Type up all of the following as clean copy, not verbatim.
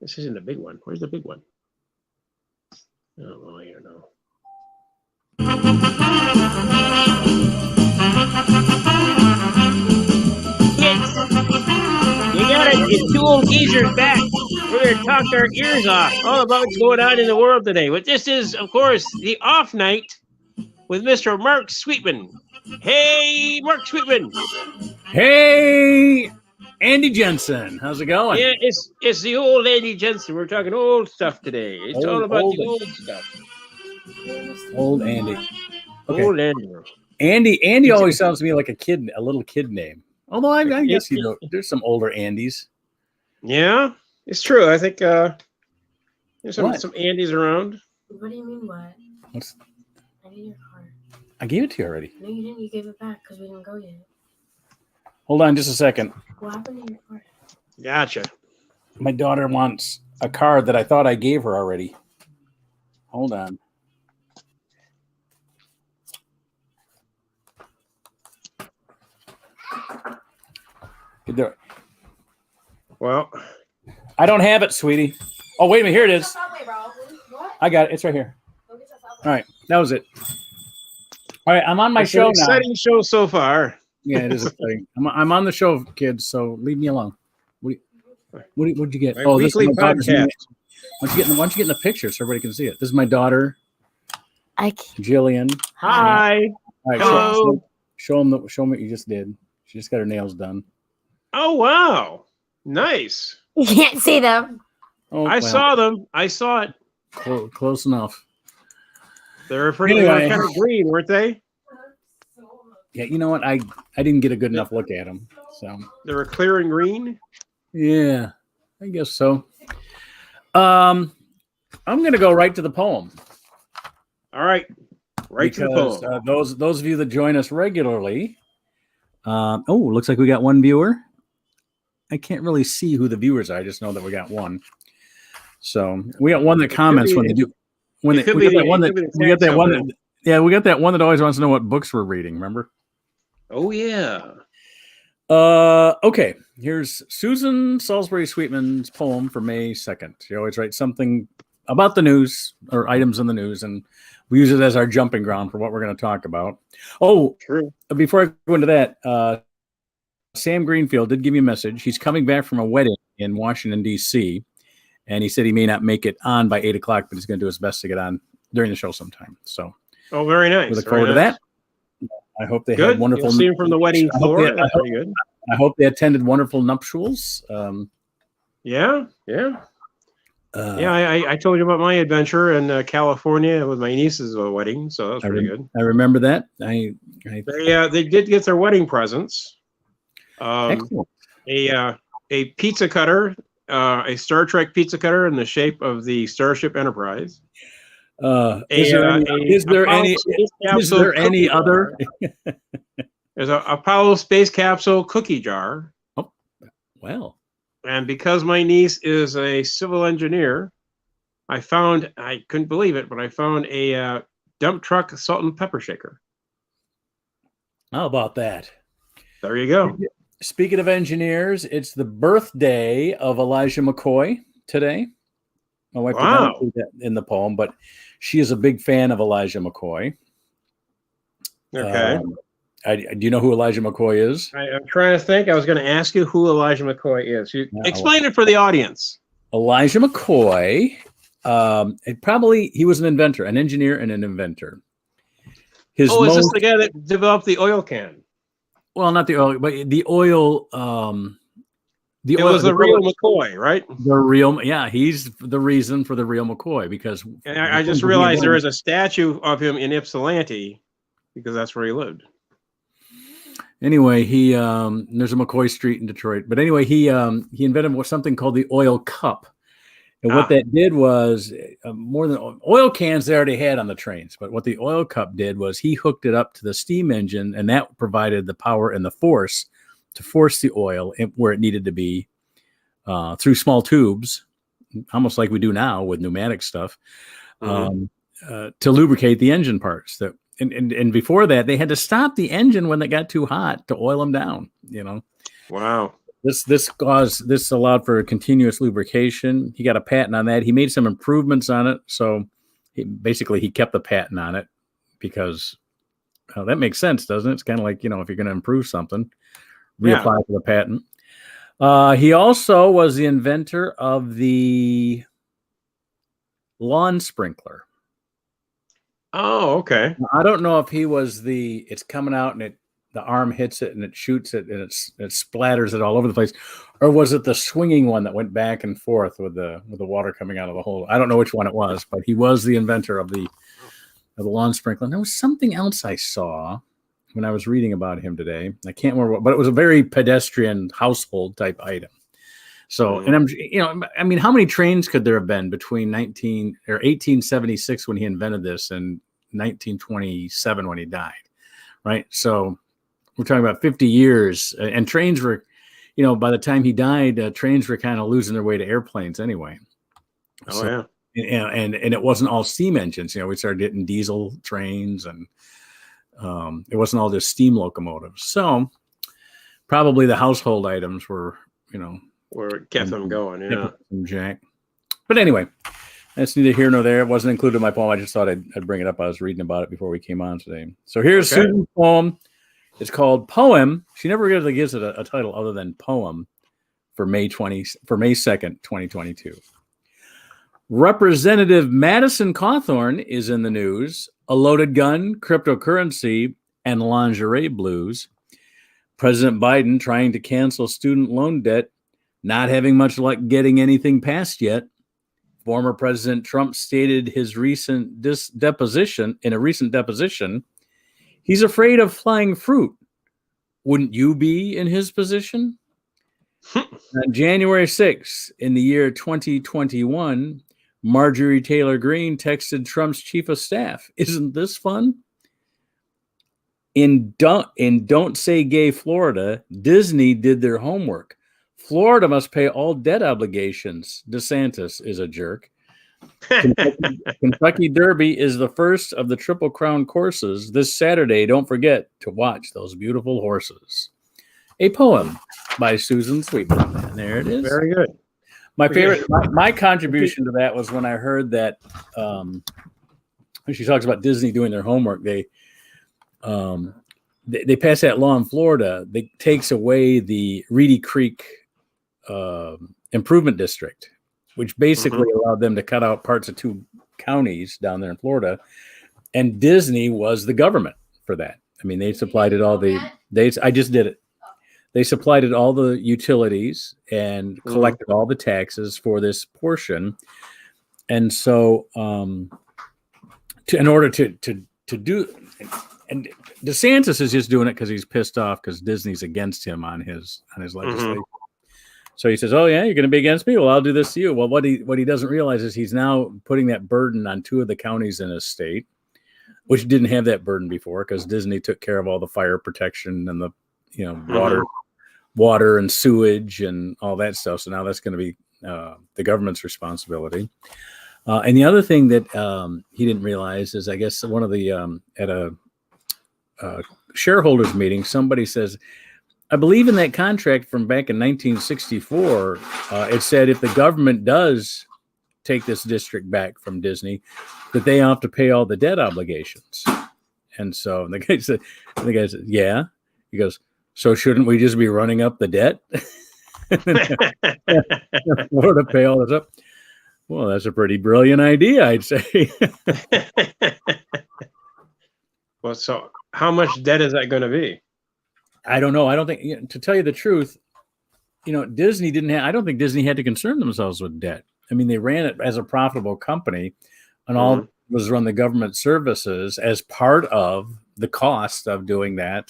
This isn't a big one. Where's the big one? Oh, I don't know. Kids, you gotta get two old geezers back. We're gonna talk our ears off all about what's going on in the world today. But this is, of course, the off night with Mr. Mark Sweetman. Hey, Mark Sweetman. Hey, Andy Jensen. How's it going? Yeah, it's the old Andy Jensen. We're talking old stuff today. It's all about the old stuff. Old Andy. Okay. Old Andy. Andy always sounds to me like a little kid name. Although I guess there's some older Andys. Yeah, it's true. I think there's some Andys around. What do you mean what? I need your card. I gave it to you already. No, you didn't. You gave it back because we didn't go yet. Hold on just a second. What happened to your card? Gotcha. My daughter wants a card that I thought I gave her already. Hold on. Well, I don't have it, sweetie. Oh, wait a minute. Here it is. I got it. It's right here. All right. That was it. All right. I'm on my show now. Exciting show so far. Yeah, it is exciting. I'm on the show, kids, so leave me alone. What'd you get? My this is my daughter's podcast. Why don't you get in the picture so everybody can see it? This is my daughter, Jillian. Hi. All right, hello. Show them what you just did. She just got her nails done. Oh, wow. Nice. You can't see them. Oh, I saw them. I saw it. Close enough. They were pretty kind of green, weren't they? Yeah, you know what? I didn't get a good enough look at them. So they were clear and green? Yeah, I guess so. I'm going to go right to the poem. All right. Right to the poem. Those of you that join us regularly, looks like we got one viewer. I can't really see who the viewers are. I just know that we got one. So we got one that comments when they do. We got that one that always wants to know what books we're reading. Remember? Oh yeah. Okay. Here's Susan Salisbury Sweetman's poem for May 2nd. She always writes something about the news or items in the news, and we use it as our jumping ground for what we're going to talk about. Oh, true. Before I go into that, Sam Greenfield did give me a message. He's coming back from a wedding in Washington, D.C., and he said he may not make it on by 8 o'clock, but he's going to do his best to get on during the show sometime. So, very nice. We look forward to that. I hope they had wonderful. You'll see him from the wedding floor. That's pretty good. I hope they attended wonderful nuptials. Yeah. I told you about my adventure in California with my niece's wedding, so that was pretty good. I remember that. They did get their wedding presents. Excellent. A pizza cutter, a Star Trek pizza cutter in the shape of the Starship Enterprise. Is there any other? There's an Apollo space capsule cookie jar. Oh, well. And because my niece is a civil engineer, I couldn't believe it, but I found a dump truck salt and pepper shaker. How about that? There you go. Speaking of engineers, it's the birthday of Elijah McCoy today. My wife did not include that in the poem, but she is a big fan of Elijah McCoy. Okay. Do you know who Elijah McCoy is? I'm trying to think. I was going to ask you who Elijah McCoy is. Explain it for the audience. Elijah McCoy, he was an inventor, an engineer and an inventor. Is this the guy that developed the oil can? Well, not the oil, but the oil. It was the real McCoy, right? The real, yeah. He's the reason for the real McCoy because. And I just realized there is a statue of him in Ypsilanti because that's where he lived. Anyway, there's a McCoy Street in Detroit. But anyway, he invented something called the oil cup. And what that did was more than oil cans they already had on the trains. But what the oil cup did was he hooked it up to the steam engine, and that provided the power and the force to force the oil where it needed to be through small tubes, almost like we do now with pneumatic stuff, to lubricate the engine parts. And before that, they had to stop the engine when it got too hot to oil them down. Wow. This allowed for continuous lubrication. He got a patent on that. He made some improvements on it. So he kept the patent on it because that makes sense, doesn't it? It's kind of like, if you're going to improve something, reapply for the patent. He also was the inventor of the lawn sprinkler. Oh, okay. I don't know if he was it's coming out and the arm hits it and it shoots it and it splatters it all over the place, or was it the swinging one that went back and forth with the water coming out of the hole? I don't know which one it was, but he was the inventor of the lawn sprinkler. And there was something else I saw when I was reading about him today. I can't remember but it was a very pedestrian household type item. So, and how many trains could there have been between 1876 when he invented this and 1927 when he died, right? So we're talking about 50 years, and trains were, by the time he died, trains were kind of losing their way to airplanes anyway. And it wasn't all steam engines. We started getting diesel trains, and it wasn't all just steam locomotives. So probably the household items were, where it kept them going, Jack. But anyway, that's neither here nor there. It wasn't included in my poem. I just thought I'd bring it up. I was reading about it before we came on today. So here's Susan's poem. It's called Poem. She never really gives it a title other than Poem for May 2nd, 2022. Representative Madison Cawthorn is in the news. A loaded gun, cryptocurrency, and lingerie blues. President Biden trying to cancel student loan debt, not having much luck getting anything passed yet. Former President Trump stated his recent deposition, he's afraid of flying fruit. Wouldn't you be in his position? On January 6th, in the year 2021, Marjorie Taylor Greene texted Trump's chief of staff. Isn't this fun? In Don't Say Gay, Florida, Disney did their homework. Florida must pay all debt obligations. DeSantis is a jerk. Kentucky Derby is the first of the Triple Crown courses this Saturday. Don't forget to watch those beautiful horses. A poem by Susan Sweetman. And there it is. Very good. My favorite, my contribution to that was when I heard that when she talks about Disney doing their homework, they passed that law in Florida that takes away the Reedy Creek improvement district, which basically allowed them to cut out parts of 2 counties down there in Florida. And Disney was the government for that. I mean, they supplied it all I just did it. They supplied it all the utilities and collected all the taxes for this portion. And so in order to do, and DeSantis is just doing it because he's pissed off because Disney's against him on his legislation. So he says, "Oh yeah, you're going to be against me? Well, I'll do this to you." Well, what he doesn't realize is he's now putting that burden on 2 of the counties in his state, which didn't have that burden before because Disney took care of all the fire protection and the water and sewage and all that stuff. So now that's going to be the government's responsibility. And the other thing that he didn't realize is, I guess one of the at a shareholders meeting, somebody says, I believe in that contract from back in 1964. It said if the government does take this district back from Disney, that they have to pay all the debt obligations. And so the guy said, yeah. He goes, so shouldn't we just be running up the debt? Florida pay all this up. Well, that's a pretty brilliant idea, I'd say. Well, so how much debt is that going to be? I don't know. I don't think, to tell you the truth, Disney didn't have, I don't think Disney had to concern themselves with debt. I mean, they ran it as a profitable company, and all was run the government services as part of the cost of doing that.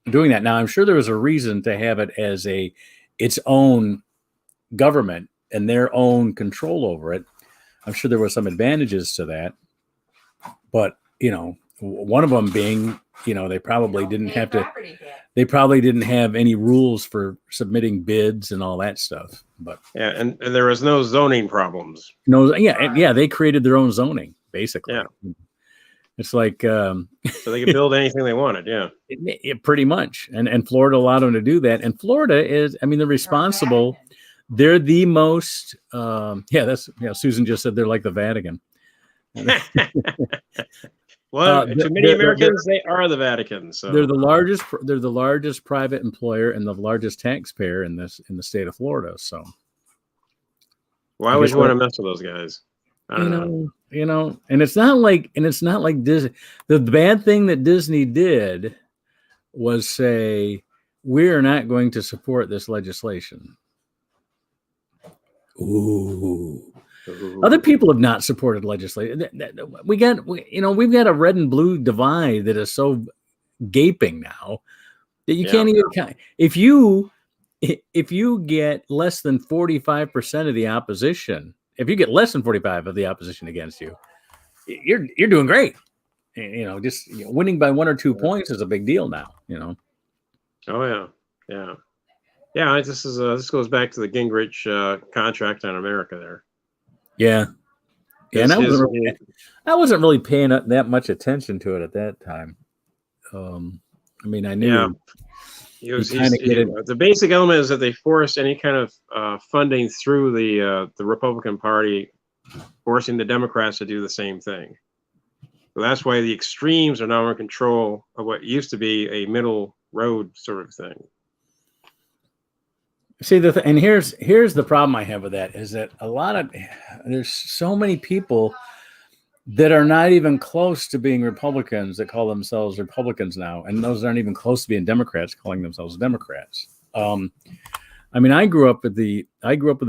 Now, I'm sure there was a reason to have it as its own government and their own control over it. I'm sure there were some advantages to that, but one of them being, they probably didn't have to. They probably didn't have any rules for submitting bids and all that stuff. But yeah, and there was no zoning problems. No, yeah, they created their own zoning basically. Yeah. It's like So they could build anything they wanted. Yeah. pretty much. And Florida allowed them to do that. And Florida is, I mean, they're responsible. They're the most, Susan just said they're like the Vatican. Well, to many Americans, they are the Vatican. So they're the largest private employer and the largest taxpayer in the state of Florida. So why would you want to mess with those guys? I don't know. And it's not like Disney. The bad thing that Disney did was say, we're not going to support this legislation. Ooh. Other people have not supported legislation. We've got a red and blue divide that is so gaping now that you can't even count. If you get less than 45% of the opposition, if you get less than 45 of the opposition against you, you're doing great. Just winning by 1 or 2 points is a big deal now. Oh yeah. This goes back to the Gingrich contract on America there. Yeah. And I wasn't really paying that much attention to it at that time. I mean, I knew. Yeah. The basic element is that they forced any kind of funding through the Republican Party, forcing the Democrats to do the same thing. So that's why the extremes are now in control of what used to be a middle road sort of thing. See, and here's the problem I have with that is that there's so many people that are not even close to being Republicans that call themselves Republicans now, and those aren't even close to being Democrats calling themselves Democrats. I mean, I grew up with the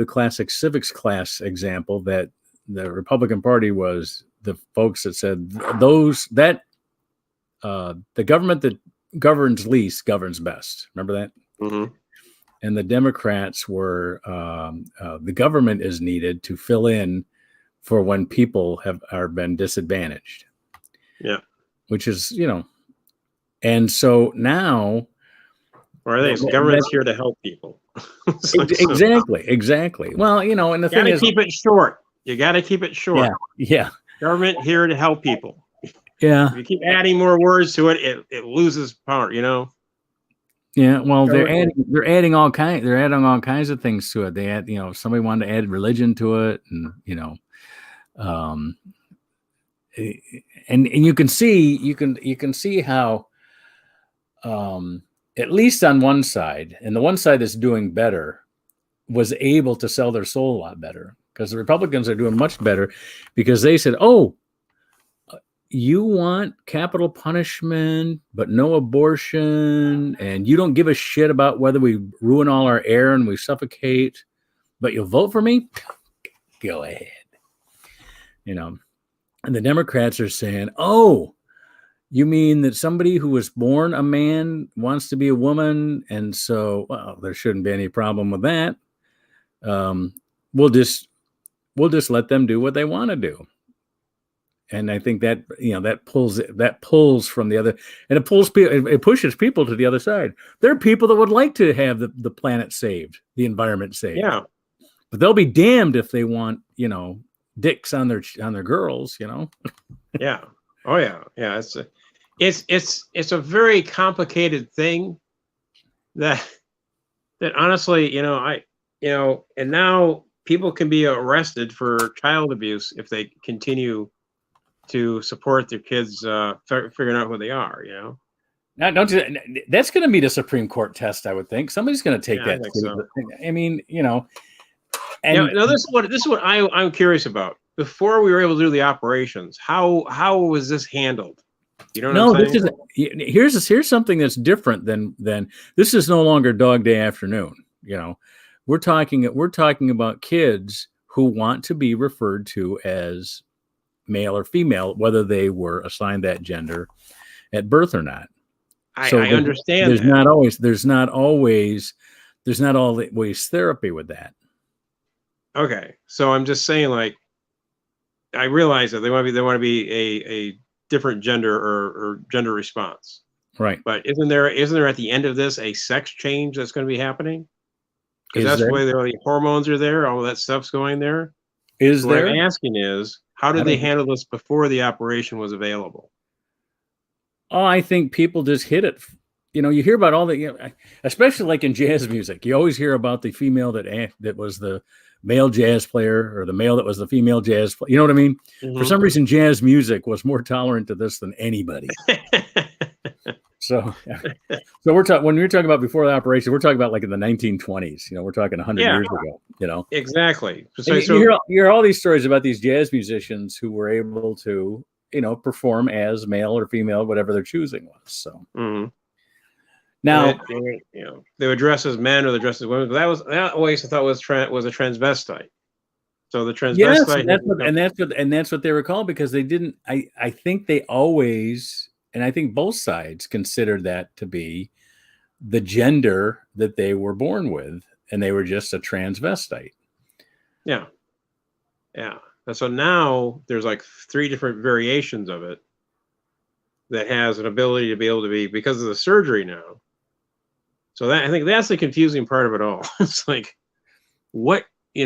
classic civics class example that the Republican Party was the folks that said the government that governs least governs best. Remember that? Mm-hmm. And the Democrats were the government is needed to fill in for when people are been disadvantaged. Yeah, which is and so now. Or I think government's here to help people. Exactly. Well, and the thing is, keep it short. You got to keep it short. Yeah. Government here to help people. Yeah. If you keep adding more words to it, it loses power. Yeah, well, they're adding all kinds of things to it. They add, somebody wanted to add religion to it, and and you can see how, at least on one side, and the one side that's doing better, was able to sell their soul a lot better, because the Republicans are doing much better because they said, oh, you want capital punishment, but no abortion, and you don't give a shit about whether we ruin all our air and we suffocate, but you'll vote for me? Go ahead. And the Democrats are saying, oh, you mean that somebody who was born a man wants to be a woman, and so, well, there shouldn't be any problem with that. We'll just let them do what they want to do. And I think that that pulls from the other, and it pushes people to the other side. There are people that would like to have the planet saved, the environment saved. Yeah, but they'll be damned if they want dicks on their girls. Yeah. Oh yeah. Yeah. It's a very complicated thing that honestly, and now people can be arrested for child abuse if they continue to support their kids figuring out who they are, Now, that's going to be the Supreme Court test, I would think. Somebody's going to take that. So. I mean, And this is what I'm curious about. Before we were able to do the operations, how was this handled? Here's something that's different than this is no longer Dog Day Afternoon. We're talking about kids who want to be referred to as male or female, whether they were assigned that gender at birth or not. I understand. There's not always therapy with that. Okay, so I'm just saying, I realize that they want to be a different gender or gender response, right? But isn't there at the end of this a sex change that's going to be happening? Because that's why the hormones are there, all that stuff's going there. What I'm asking is, how did they handle this before the operation was available? Oh, I think people just hit it. You hear about all the, especially like in jazz music, you always hear about the female that was the male jazz player or the male that was the female jazz player. You know what I mean? Mm-hmm. For some reason, jazz music was more tolerant to this than anybody. So we're talking, when we were talking about before the operation, we're talking about like in the 1920s, we're talking 100 years ago, Exactly. So you hear all these stories about these jazz musicians who were able to, perform as male or female, whatever their choosing was. So now they would dress as men or they dress as women, but that always I thought was a transvestite. So the transvestite, and that's what they were called, because they didn't. I think they always, and I think both sides considered that to be the gender that they were born with, and they were just a transvestite. Yeah. And so now there's like 3 different variations of it that has an ability to be able to be, because of the surgery now. So that, I think that's the confusing part of it all. It's like, what, they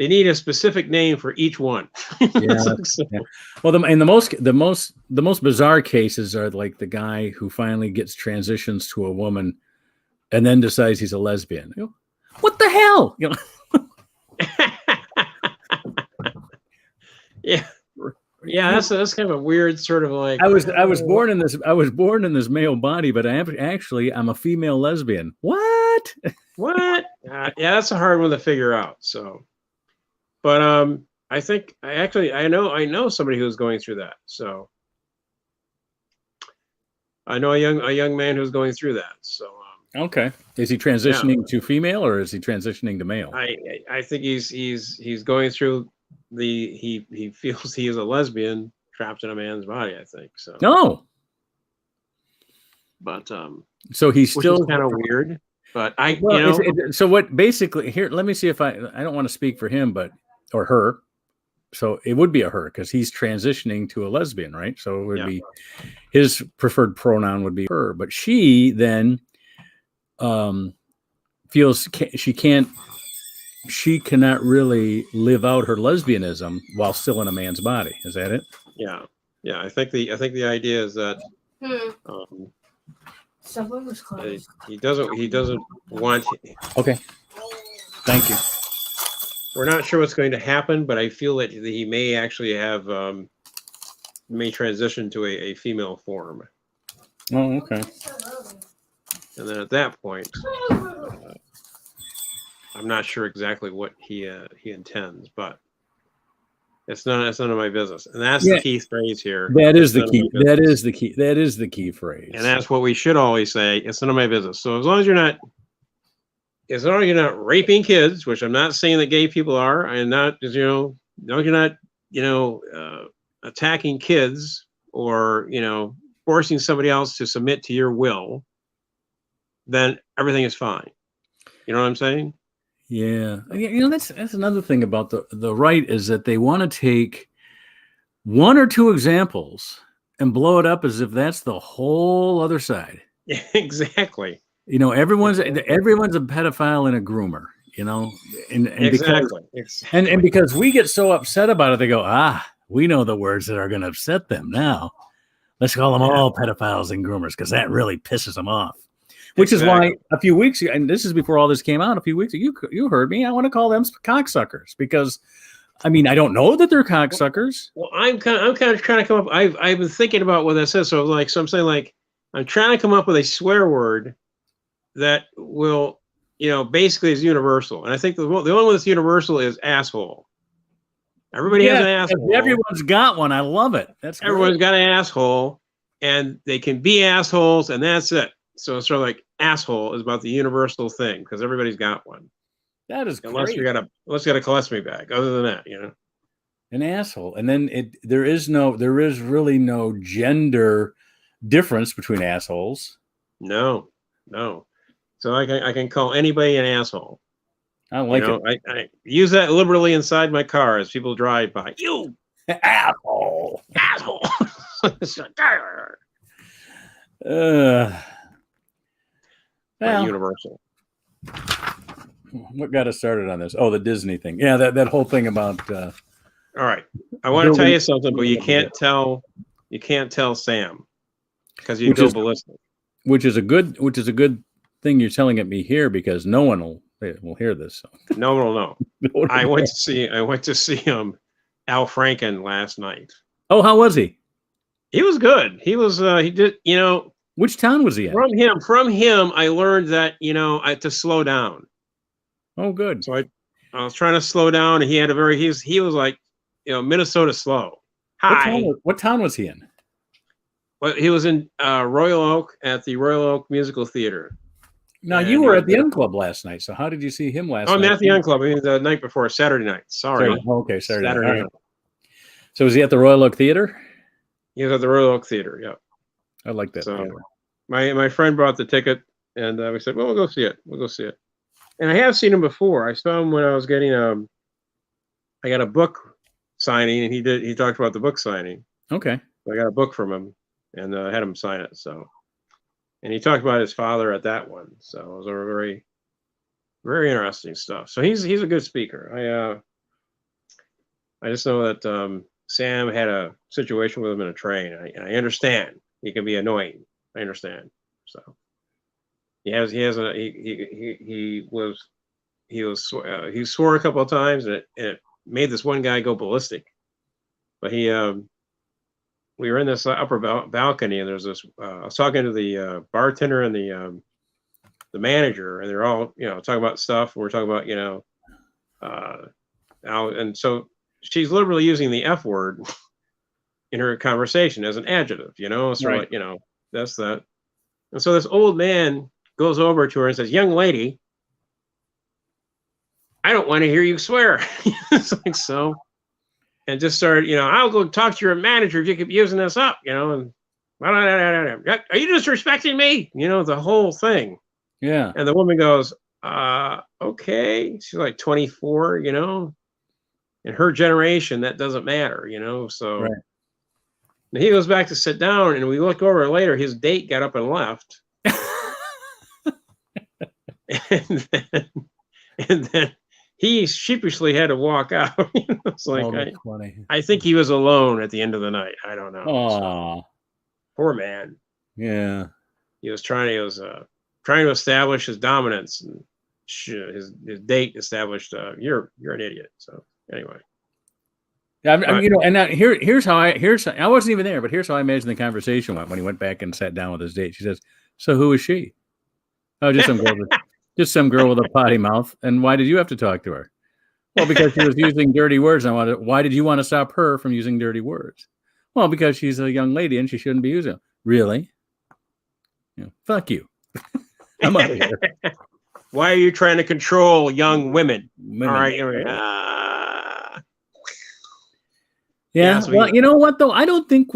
need a specific name for each one. Yeah. Well, the most bizarre cases are like the guy who finally gets transitions to a woman and then decides he's a lesbian. What the hell? Yeah, that's kind of a weird sort of like. I was born in this male body, but I'm a female lesbian. What? What? Yeah, that's a hard one to figure out. So, but I think I know somebody who's going through that. So, I know a young man who's going through that. So. Okay. Is he transitioning to female or is he transitioning to male? I think he's going through he feels he is a lesbian trapped in a man's body, I think. So. No. But so he's still kind of weird. But so what basically here, let me see if I don't want to speak for him, or her. So it would be a her because he's transitioning to a lesbian, right? So it would be his preferred pronoun would be her, but she then feels she cannot really live out her lesbianism while still in a man's body. Is that it? Yeah. I think the idea is that Subway was closed. He doesn't want. Okay. Thank you. We're not sure what's going to happen, but I feel that he may actually have may transition to a female form. Oh, okay. And then at that point, I'm not sure exactly what he intends, but it's none of my business. And that's the key phrase here. That is the key. That is the key phrase. And that's what we should always say. It's none of my business. So as long as you're not raping kids, which I'm not saying that gay people are, and not, you're not, attacking kids or, forcing somebody else to submit to your will, then everything is fine. You know what I'm saying? Yeah. That's another thing about the right is that they want to take 1 or 2 examples and blow it up as if that's the whole other side. Exactly. Everyone's a pedophile and a groomer, and exactly. And because we get so upset about it, they go, we know the words that are going to upset them now. Let's call them all pedophiles and groomers because that really pisses them off. Which is why a few weeks ago, and this is before all this came out, a few weeks ago, you heard me. I want to call them cocksuckers because, I don't know that they're cocksuckers. Well, I'm kind of trying to come up. I've been thinking about what that says. So I'm saying I'm trying to come up with a swear word that will, basically is universal. And I think the only one that's universal is asshole. Everybody has an asshole. Everyone's got one. I love it. Everyone's got an asshole, and they can be assholes, and that's it. So it's sort of like asshole is about the universal thing because everybody's got one. That is unless great. you got a colostomy bag. Other than that, an asshole, and then there is really no gender difference between assholes. No. So I can call anybody an asshole. I like it. I use that liberally inside my car as people drive by. You asshole. Universal. What got us started on this? Oh, the Disney thing. Yeah, that whole thing about. All right, I want to tell you something, but you can't tell Sam. because you go ballistic. Which is a good thing you're telling at me you're telling at me here, because no one will hear this. So. No one will know. I went to see Al Franken last night. Oh, how was he? He was good. He was he did, Which town was he in? From him I learned that, I had to slow down. Oh, good. So I was trying to slow down, and he was like, Minnesota slow. Hi. What town was he in? Well, he was in Royal Oak at the Royal Oak Musical Theater. Now, you were at the Young Club last night, so how did you see him last night? I'm at the Young Club. I mean, the night before, Saturday night. Sorry. Okay, Saturday night. So was he at the Royal Oak Theater? He was at the Royal Oak Theater, yeah. I like that. So my friend bought the ticket, and we said, well, we'll go see it. We'll go see it. And I have seen him before. I saw him when I was getting I got a book signing, and he talked about the book signing. Okay. So I got a book from him, and had him sign it. So, and he talked about his father at that one. So it was a very, very interesting stuff. So he's a good speaker. I just know that Sam had a situation with him in a train. I understand. He can be annoying. I understand. So he swore a couple of times, and it made this one guy go ballistic. But we were in this upper balcony, and there's this. I was talking to the bartender and the manager, and they're all talking about stuff. We're talking about and so she's literally using the F word in her conversation as an adjective. So right. That's that. And so this old man goes over to her and says, "Young lady, I don't want to hear you swear." It's like, so. And just started, I'll go talk to your manager if you keep using this up, and are you disrespecting me? The whole thing. Yeah. And the woman goes, okay. She's like 24, in her generation, that doesn't matter, so. Right. And he goes back to sit down, and we look over later, his date got up and left. and then he sheepishly had to walk out. It's like, I think he was alone at the end of the night. I don't know. Oh, poor man. Yeah. He was trying to establish his dominance, and his date established, you're an idiot. So anyway. Yeah, and now here's how I wasn't even there, but here's how I imagine the conversation went when he went back and sat down with his date. She says, "So who is she?" "Oh, just some girl." Just some girl with a potty mouth. "And why did you have to talk to her?" "Well, because she was using dirty words. Why did you want to stop her from using dirty words?" "Well, because she's a young lady and she shouldn't be using them." "Really?" Fuck you. I'm out of here. Why are you trying to control young women? All right. Yeah. Well, you know what, though? I don't think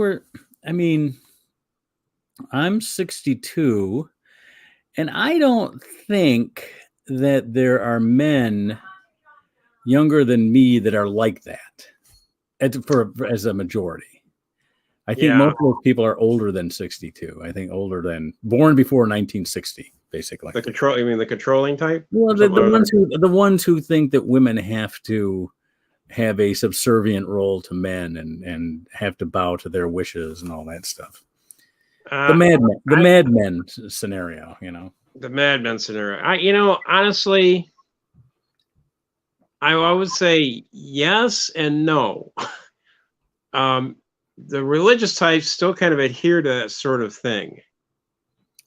I'm 62. And I don't think that there are men younger than me that are like that as a majority. I think most of those people are older than 62. I think born before 1960, basically. The controlling type? Well, the ones who think that women have to have a subservient role to men and have to bow to their wishes and all that stuff. The madmen scenario, The madmen scenario. Honestly, I would say yes and no. The religious types still kind of adhere to that sort of thing.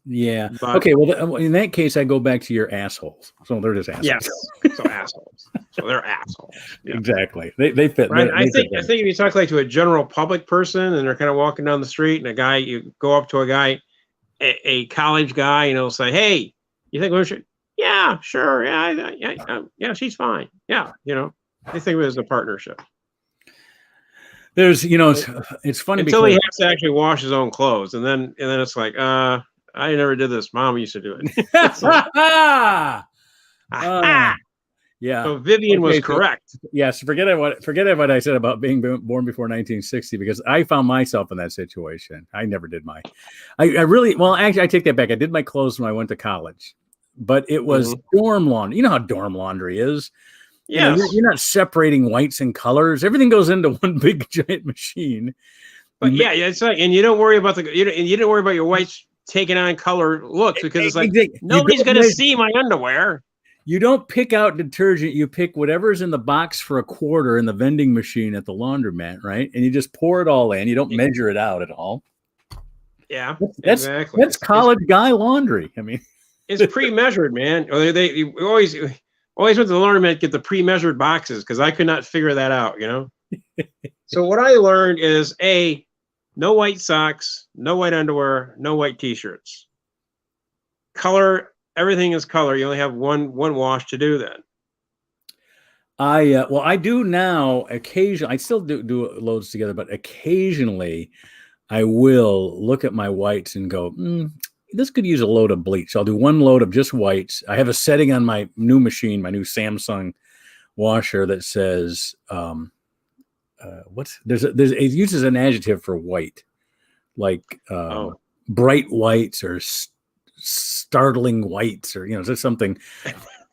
Yeah. Okay. Well, in that case, I go back to your assholes. So they're just assholes. Yes. So assholes. So they're assholes. Yeah. Exactly. They fit. Right? I think if you talk like to a general public person and they're kind of walking down the street, and you go up to a guy, a college guy, say, "Hey, you think we should?" "Yeah, sure. Yeah, she's fine." Yeah, they think of it as a partnership. There's, it's funny until he has to actually wash his own clothes, and then it's like, I never did this. Mom used to do it. Yeah. So Vivian was correct. Yes. Forget what I said about being born before 1960, because I found myself in that situation. I never did I take that back. I did my clothes when I went to college, but it was dorm laundry. You know how dorm laundry is. Yes. You're not separating whites and colors. Everything goes into one big giant machine. But yeah, it's like, and you don't worry about you didn't worry about your whites taking on color looks because it's like nobody's going to see my underwear. You don't pick out detergent. You pick whatever's in the box for a quarter in the vending machine at the laundromat, right? And you just pour it all in. You don't measure it out at all. Yeah, exactly. That's college guy laundry. I mean, it's pre-measured, man. Or they always went to the laundromat get the pre-measured boxes because I could not figure that out, you know. So what I learned is no white socks, no white underwear, no white t-shirts. Color, everything is color. You only have one wash to do then. I do now occasionally. I still do loads together, but occasionally I will look at my whites and go, this could use a load of bleach. I'll do one load of just whites. I have a setting on my new machine, my new Samsung washer that says, it uses an adjective for white, like bright whites or startling whites, or there's something,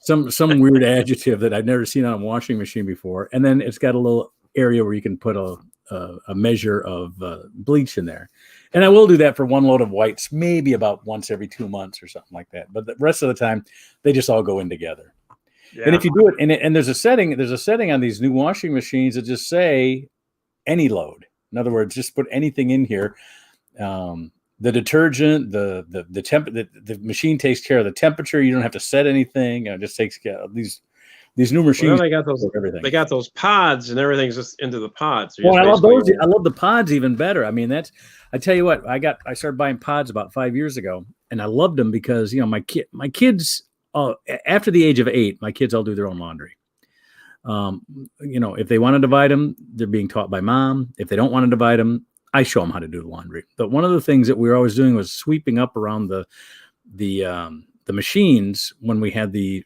some weird adjective that I've never seen on a washing machine before. And then it's got a little area where you can put a measure of bleach in there. And I will do that for one load of whites, maybe about once every 2 months or something like that. But the rest of the time, they just all go in together. Yeah. And if you do it, and there's a setting on these new washing machines that just say any load. In other words, just put anything in here. The detergent, the machine takes care of the temperature. You don't have to set anything. It just takes care of these new machines. Well, they got those pods and everything's just into the pods. So I love those. I love the pods even better. I mean, I tell you what, I started buying pods about 5 years ago, and I loved them because my kids. After the age of 8, my kids all do their own laundry. If they want to divide them, they're being taught by mom. If they don't want to divide them, I show them how to do the laundry. But one of the things that we were always doing was sweeping up around the machines when we had the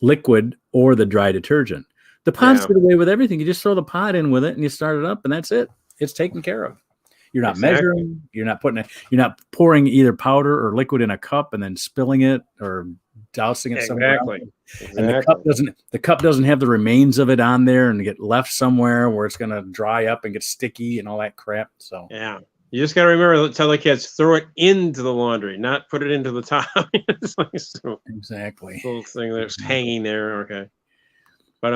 liquid or the dry detergent. The pods get away with everything. You just throw the pod in with it and you start it up, and that's it. It's taken care of. You're not measuring. You're not pouring either powder or liquid in a cup and then spilling it or dousing it somewhere. Exactly. And the cup doesn't have the remains of it on there and get left somewhere where it's going to dry up and get sticky and all that crap. So yeah, you just got to remember to tell the kids throw it into the laundry, not put it into the top. Exactly. Little thing that's hanging there. Okay. But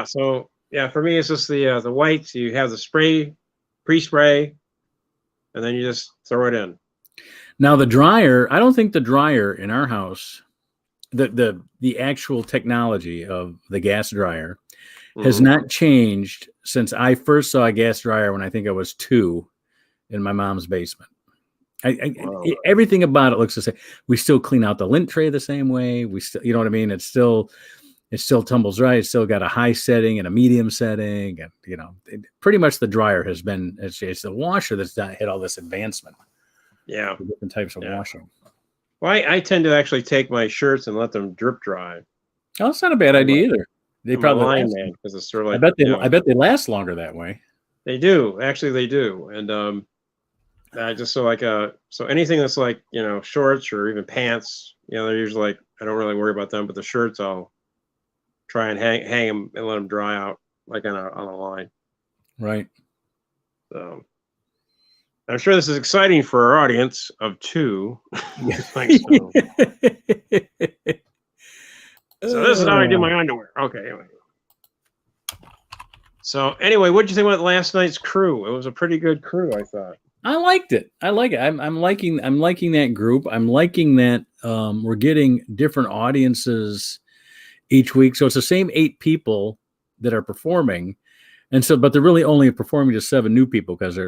So for me it's just the whites. You have the spray, pre-spray, and then you just throw it in. Now the dryer, I don't think the dryer in our house, the actual technology of the gas dryer has not changed since I first saw a gas dryer when I think I was 2 in my mom's basement. Everything about it looks the same. We still clean out the lint tray the same way. We still, you know what I mean? It still tumbles dry. It's still got a high setting and a medium setting. And, pretty much the dryer has been, it's the washer that's had all this advancement. Yeah. Different types of washing. Well, I tend to actually take my shirts and let them drip dry. Oh, that's not a bad idea either. They probably last, man, because it's sort of like I bet they last longer that way. They do. Actually, they do. And I just so anything that's like, shorts or even pants, they're usually like, I don't really worry about them, but the shirts I'll try and hang them and let them dry out like on a line. Right. So I'm sure this is exciting for our audience of 2. So this is how I do my underwear. Okay. Anyway. So anyway, what did you think about last night's crew? It was a pretty good crew, I thought. I liked it. I like it. I'm liking that group. I'm liking that we're getting different audiences each week. So it's the same 8 people that are performing. And so, but they're really only performing to 7 new people because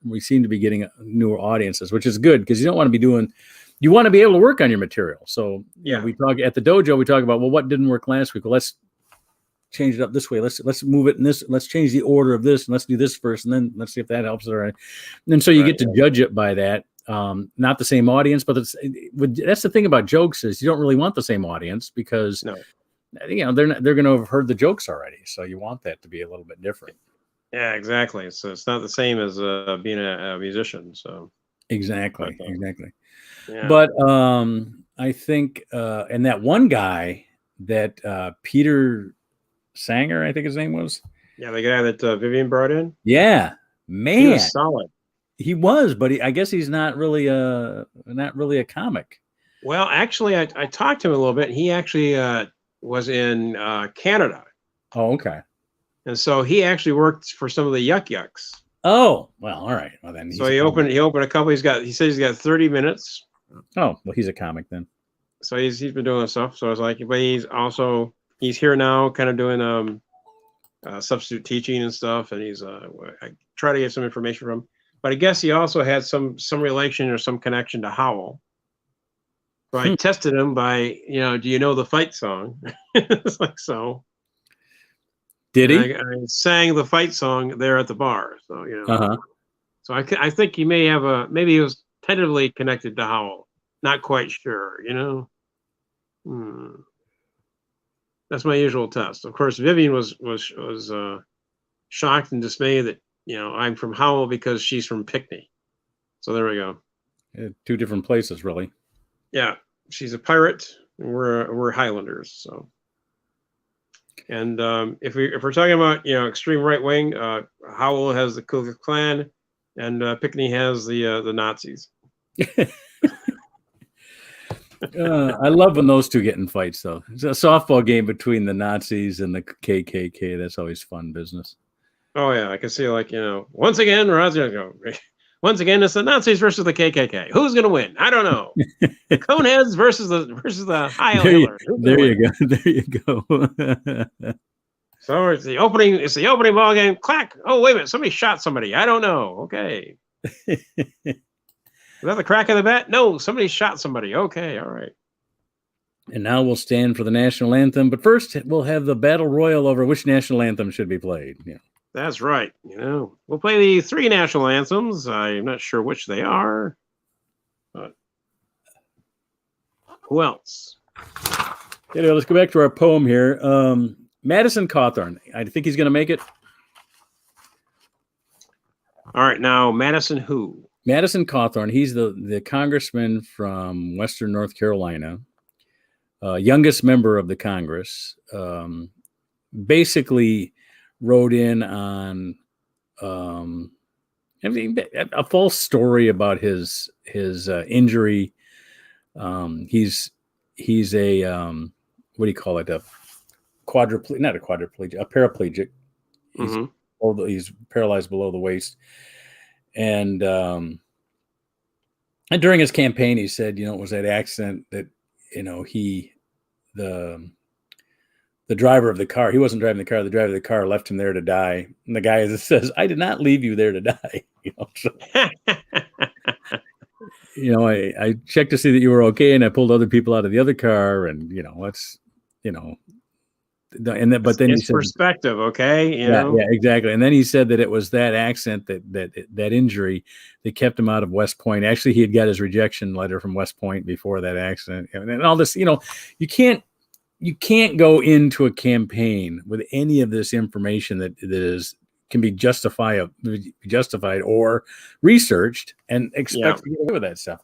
we seem to be getting newer audiences, which is good because you don't want to be you want to be able to work on your material. So we talk at the dojo, we talk about, well, what didn't work last week? Well, let's change it up this way. Let's move it in this. Let's change the order of this and let's do this first. And then let's see if that helps. All right. And so you get to judge it by that. Not the same audience, but that's the thing about jokes is you don't really want the same audience because they're going to have heard the jokes already. So you want that to be a little bit different. Yeah, exactly. So it's not the same as being a musician. So exactly. Yeah. But I think, and that one guy that Peter Sanger, I think his name was. Yeah, the guy that Vivian brought in. Yeah, man, he was solid. He was, but I guess he's not really a comic. Well, actually, I talked to him a little bit. He actually was in Canada. Oh, okay. And so he actually worked for some of the Yuck Yucks. Oh, well, all right. Well, then So he opened a couple. He said he's got 30 minutes. Oh, well, he's a comic then. So he's been doing stuff. So I was like, but he's here now, kind of doing substitute teaching and stuff. And I try to get some information from him. But I guess he also had some relation or some connection to Howl. So I tested him by, do you know the fight song? It's like, so. Did he? I sang the fight song there at the bar. So, Uh-huh. So I think he may have maybe he was tentatively connected to Howl. Not quite sure, That's my usual test. Of course, Vivian was shocked and dismayed that, I'm from Howl because she's from Pinckney. So there we go. Two different places, really. Yeah. She's a pirate and we're Highlanders. So, and if we're talking about, extreme right wing, Howl has the Ku Klux Klan and Pinckney has the Nazis. I love when those two get in fights, though. It's a softball game between the Nazis and the KKK. That's always fun business. Oh yeah, I can see once again, once again, it's the Nazis versus the KKK. Who's gonna win? I don't know. The Coneheads versus the High Hitler. There you go. So it's the opening ball game. Clack! Oh wait a minute, somebody shot somebody. I don't know. Okay. Is that the crack of the bat? No, somebody shot somebody. Okay, all right. And now we'll stand for the national anthem. But first, we'll have the battle royal over which national anthem should be played. Yeah. That's right. We'll play the 3 national anthems. I'm not sure which they are. But who else? Let's go back to our poem here. Madison Cawthorn. I think he's going to make it. All right. Now, Madison who? Madison Cawthorn, he's the congressman from Western North Carolina, youngest member of the Congress, basically wrote in on a false story about his injury. He's a what do you call it? A paraplegic. He's paralyzed below the waist. And during his campaign, he said, it was that accident that, the driver of the car, he wasn't driving the car. The driver of the car left him there to die. And the guy says, I did not leave you there to die. I checked to see that you were okay. And I pulled other people out of the other car and, but then he said perspective, okay, yeah, exactly. And then he said that it was that accident that injury that kept him out of West Point. Actually, he had got his rejection letter from West Point before that accident, and all this. You can't go into a campaign with any of this information that can be justified or researched and expect to get away with that stuff.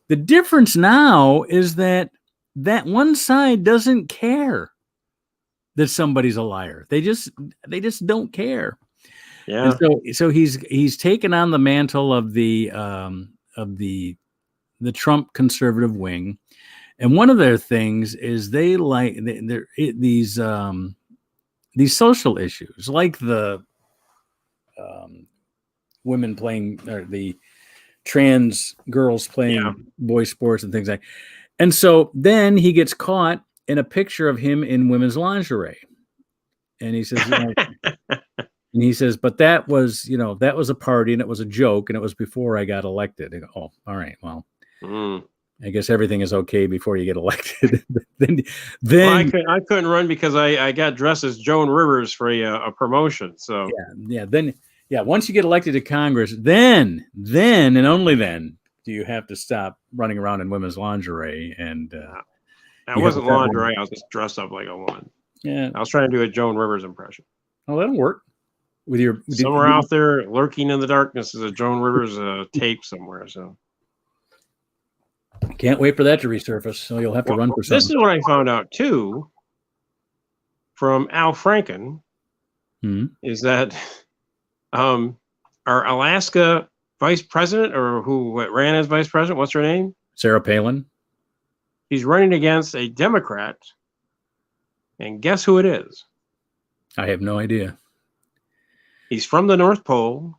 The difference now is that one side doesn't care that somebody's a liar. They just don't care. Yeah. And so he's taken on the mantle of the Trump conservative wing, and one of their things is these social issues, like the women playing or the trans girls playing boy sports and things like. And so then he gets caught in a picture of him in women's lingerie. And he says, but that was a party and it was a joke and it was before I got elected. I go, oh, all right. Well, I guess everything is okay before you get elected. then I couldn't run because I got dressed as Joan Rivers for a promotion. So once you get elected to Congress, then and only then do you have to stop running around in women's lingerie and that wasn't lingerie. I was just dressed up like a woman. Yeah. I was trying to do a Joan Rivers impression. Oh, that'll work. Somewhere out there lurking in the darkness is a Joan Rivers tape somewhere. So can't wait for that to resurface. So you'll have to run for something. This is what I found out too from Al Franken is that our Alaska vice president or who ran as vice president. What's her name? Sarah Palin. He's running against a Democrat. And guess who it is? I have no idea. He's from the North Pole.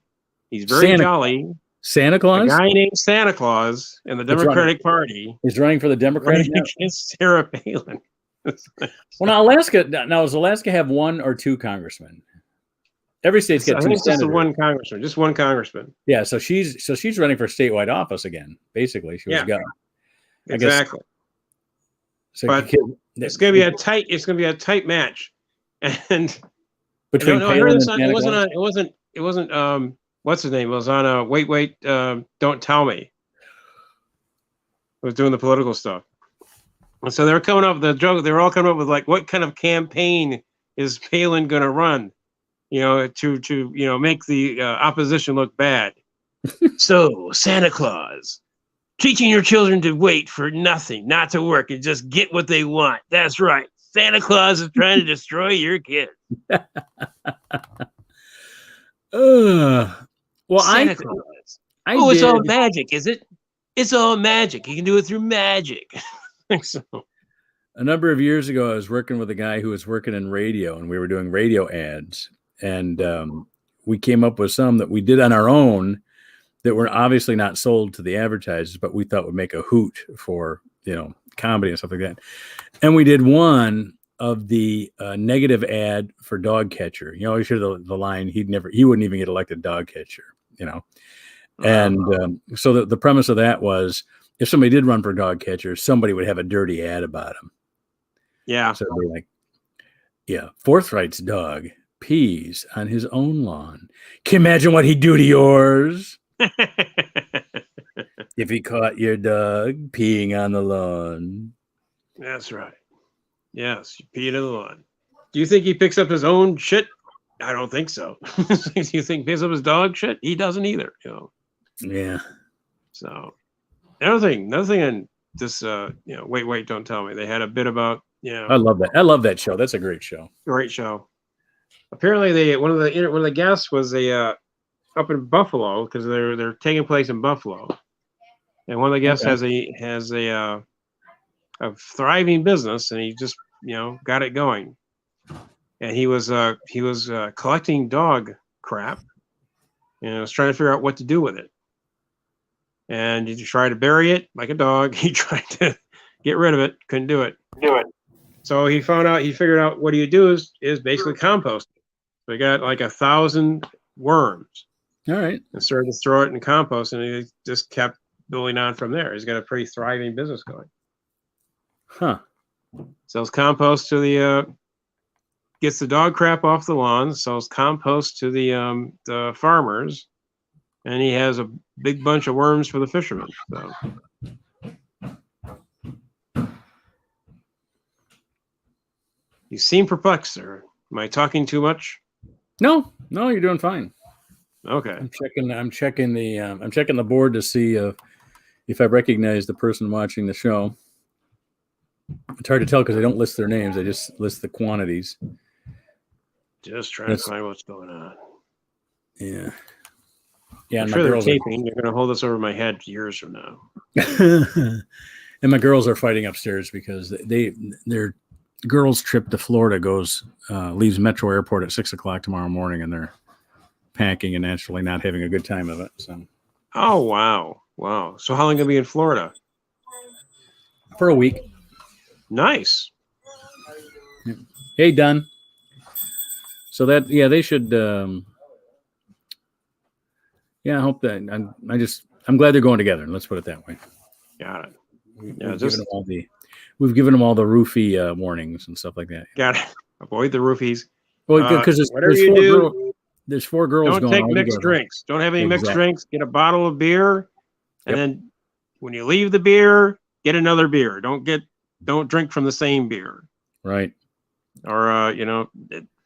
He's very jolly. Santa Claus? A guy named Santa Claus in the Democratic Party. He's running for the Democratic Party against Sarah Palin. Well, now does Alaska have one or two congressmen? Every state's got two senators. Just one congressman. Just one congressman. Yeah, so she's running for statewide office again. Basically, she was going. Exactly. So but it's going to be a tight. It's going to be a tight match, and between Palin and Santa Claus? It wasn't. What's his name? It was on Wait, Don't Tell Me. It was doing the political stuff. And so they're coming up with the joke. They're all coming up with like, what kind of campaign is Palin going to run? To make the opposition look bad. So Santa Claus, teaching your children to wait for nothing, not to work, and just get what they want. That's right. Santa Claus is trying to destroy your kids. Well, Santa Claus. It's all magic, is it? It's all magic. You can do it through magic. So. A number of years ago, I was working with a guy who was working in radio, and we were doing radio ads. And we came up with some that we did on our own that were obviously not sold to the advertisers, but we thought would make a hoot for, comedy and stuff like that. And we did one of the negative ad for dog catcher. You always hear the line, he wouldn't even get elected dog catcher, And so the premise of that was, if somebody did run for dog catcher, somebody would have a dirty ad about him. Yeah. So they're like, yeah, Forthright's dog pees on his own lawn. Can you imagine what he'd do to yours? If he caught your dog peeing on the lawn. That's right. Yes, you pee in the lawn. Do you think he picks up his own shit? I don't think so. Do you think he picks up his dog shit? He doesn't either. Yeah. So another thing in this Wait, Don't Tell Me. They had a bit about I love that. I love that show. That's a great show. Great show. Apparently, one of the guests was up in Buffalo, because they're taking place in Buffalo, and one of the guests has a thriving business, and he just got it going, and he was collecting dog crap, and was trying to figure out what to do with it, and he tried to bury it like a dog. He tried to get rid of it, couldn't do it. So he figured out what he would do is basically compost. So he got like 1,000 worms. All right. And started to throw it in compost, and he just kept building on from there. He's got a pretty thriving business going. Huh. Sells compost to gets the dog crap off the lawn, sells compost to the farmers, and he has a big bunch of worms for the fishermen. So. You seem perplexed, sir. Am I talking too much? No, you're doing fine. Okay. I'm checking the board to see if I recognize the person watching the show. It's hard to tell because I don't list their names. I just list the quantities. Just trying to find what's going on. Yeah. Yeah. I'm sure they're taping. They're going to hold this over my head years from now. And my girls are fighting upstairs because their girls' trip to Florida leaves Metro Airport at 6:00 tomorrow morning, and they're packing and naturally not having a good time of it. So. Oh wow! So how long gonna be in Florida? For a week. Nice. Hey, Dunn. So they should. I hope that I'm glad they're going together. Let's put it that way. Got it. We've given them all the roofie warnings and stuff like that. Got it. Avoid the roofies. Well, because there's 4 girls. Don't take mixed drinks. Don't have any mixed drinks. Get a bottle of beer, and then when you leave the beer, get another beer. Don't drink from the same beer. Right. Or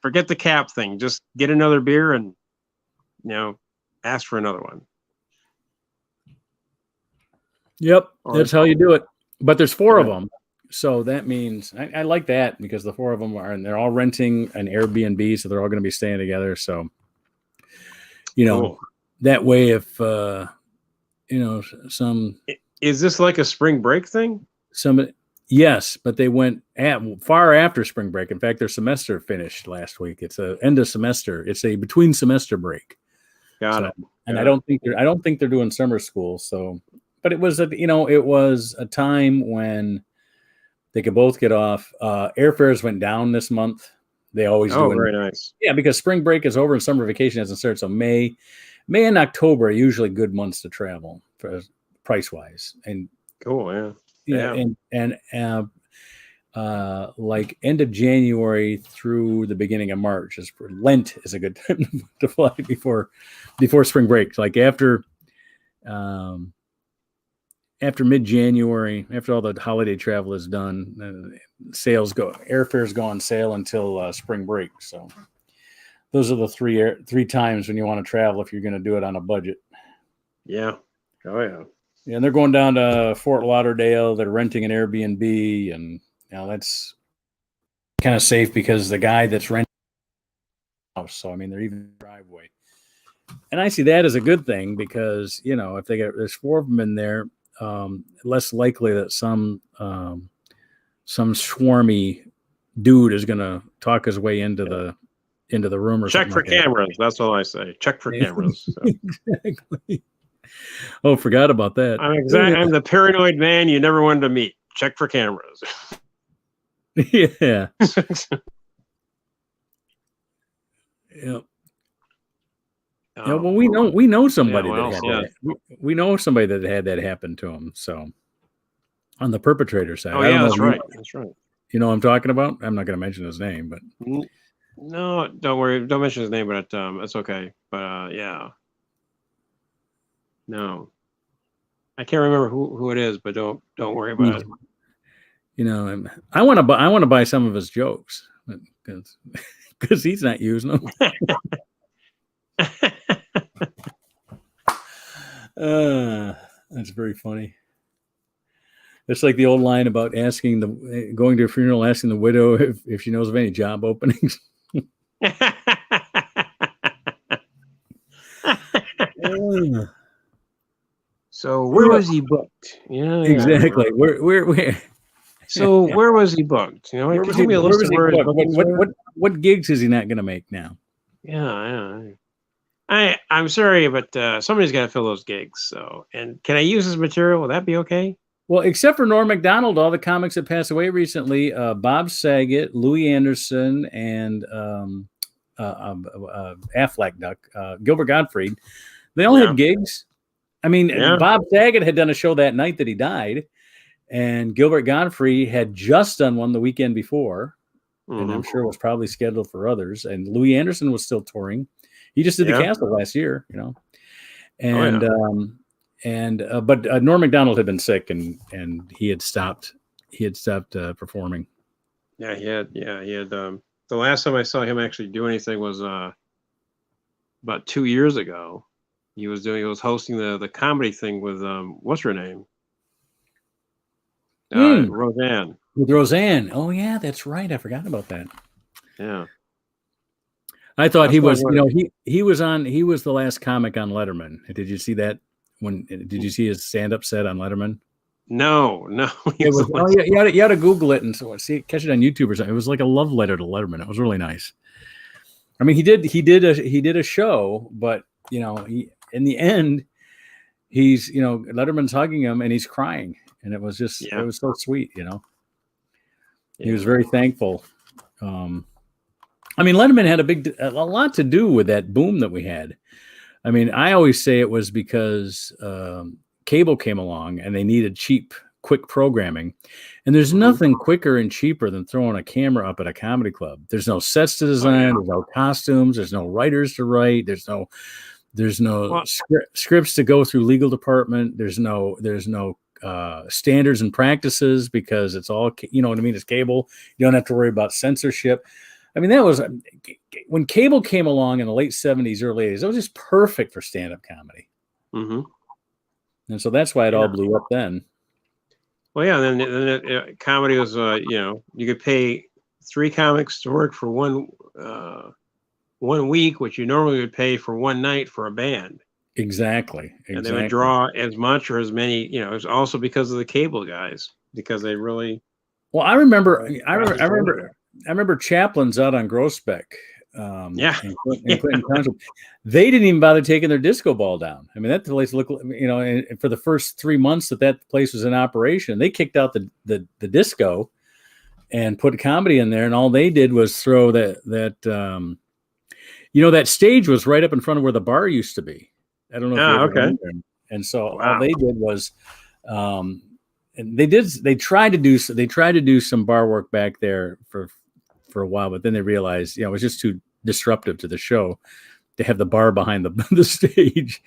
forget the cap thing. Just get another beer and ask for another one. Yep, that's how you do it. But there's 4 of them. So that means I like that because the 4 of them and they're all renting an Airbnb, so they're all going to be staying together. So, cool. that way, if some Is this like a spring break thing? Yes, but they went far after spring break. In fact, their semester finished last week. It's a end of semester. It's a between semester break. Got it. And I don't think they're doing summer school. So, but it was a time when they could both get off. Airfares went down this month. They always do. Oh, very nice. Yeah, because spring break is over and summer vacation hasn't started. So May and October are usually good months to travel for price wise. And cool, yeah. And like end of January through the beginning of March Lent is a good time to fly before spring break. Like after mid-January, after all the holiday travel is done, airfares go on sale until spring break. So those are the three times when you want to travel if you're going to do it on a budget. Yeah. Oh yeah. Yeah, and they're going down to Fort Lauderdale. They're renting an Airbnb, and that's kind of safe because the guy that's renting the house. So I mean, they're even in the driveway, and I see that as a good thing because if there's 4 of them in there, less likely that some swarmy dude is going to talk his way into the room or check something. For cameras. That's all I say. Check for cameras. So. Exactly. Oh, forgot about that. I'm the paranoid man you never wanted to meet. Check for cameras. Yeah. Yeah. Well, we know somebody we know somebody that had that happen to him. So on the perpetrator side. Oh yeah, that's right. That's right. You know what I'm talking about? I'm not going to mention his name, but no, don't worry. Don't mention his name, but it's okay. But yeah. No, I can't remember who it is, but don't worry about it. I want to buy some of his jokes because he's not using them. That's very funny. It's like the old line about going to a funeral, asking the widow if she knows of any job openings. So where was he booked? Yeah, exactly. Where? So where was he booked? What gigs is he not going to make now? Yeah. I'm sorry, but somebody's got to fill those gigs. So, and can I use his material? Will that be okay? Well, except for Norm Macdonald, all the comics that passed away recently, Bob Saget, Louis Anderson, and Affleck Duck, Gilbert Gottfried, they all had gigs. I mean, Bob Saget had done a show that night that he died, and Gilbert Gottfried had just done one the weekend before, and I'm sure it was probably scheduled for others. And Louis Anderson was still touring. He just did the Castle last year, and but Norm Macdonald had been sick, and he had stopped performing. Yeah, he had. The last time I saw him actually do anything was about 2 years ago. He was hosting the comedy thing with what's her name? Roseanne. With Roseanne. Oh yeah, that's right. I forgot about that. Yeah. I thought he was, he was the last comic on Letterman. Did you see that? Did you see his stand-up set on Letterman? No. You had to Google it and catch it on YouTube or something. It was like a love letter to Letterman. It was really nice. I mean, he did a show, but in the end, he's Letterman's hugging him and he's crying, and it was just it was so sweet. He was very thankful. I mean, Letterman had a lot to do with that boom that we had. I mean, I always say it was because cable came along and they needed cheap, quick programming. And there's nothing quicker and cheaper than throwing a camera up at a comedy club. There's no sets to design, there's no costumes, there's no writers to write, there's no scripts to go through legal department. There's no standards and practices because it's all, what I mean? It's cable. You don't have to worry about censorship. I mean, that was when cable came along in the late 70s, early 80s. It was just perfect for stand-up comedy. Mm-hmm. And so that's why it all blew up then. Well, yeah. Then comedy was, you could pay 3 comics to work for one week, which you normally would pay for one night for a band. Exactly. And they would draw as much or as many. You know, it was also because of the cable guys, because they really. Well, I remember Chaplin's out on Groesbeck. Yeah. And Clinton Township. They didn't even bother taking their disco ball down. I mean, that place looked, you know, and for the first 3 months that place was in operation, they kicked out the disco and put comedy in there, and all they did was throw that you know, that stage was right up in front of where the bar used to be. I don't know if you ever went there. And so all they did was and they tried to do some bar work back there for a while, but then they realized, you know, it was just too disruptive to the show to have the bar behind the stage.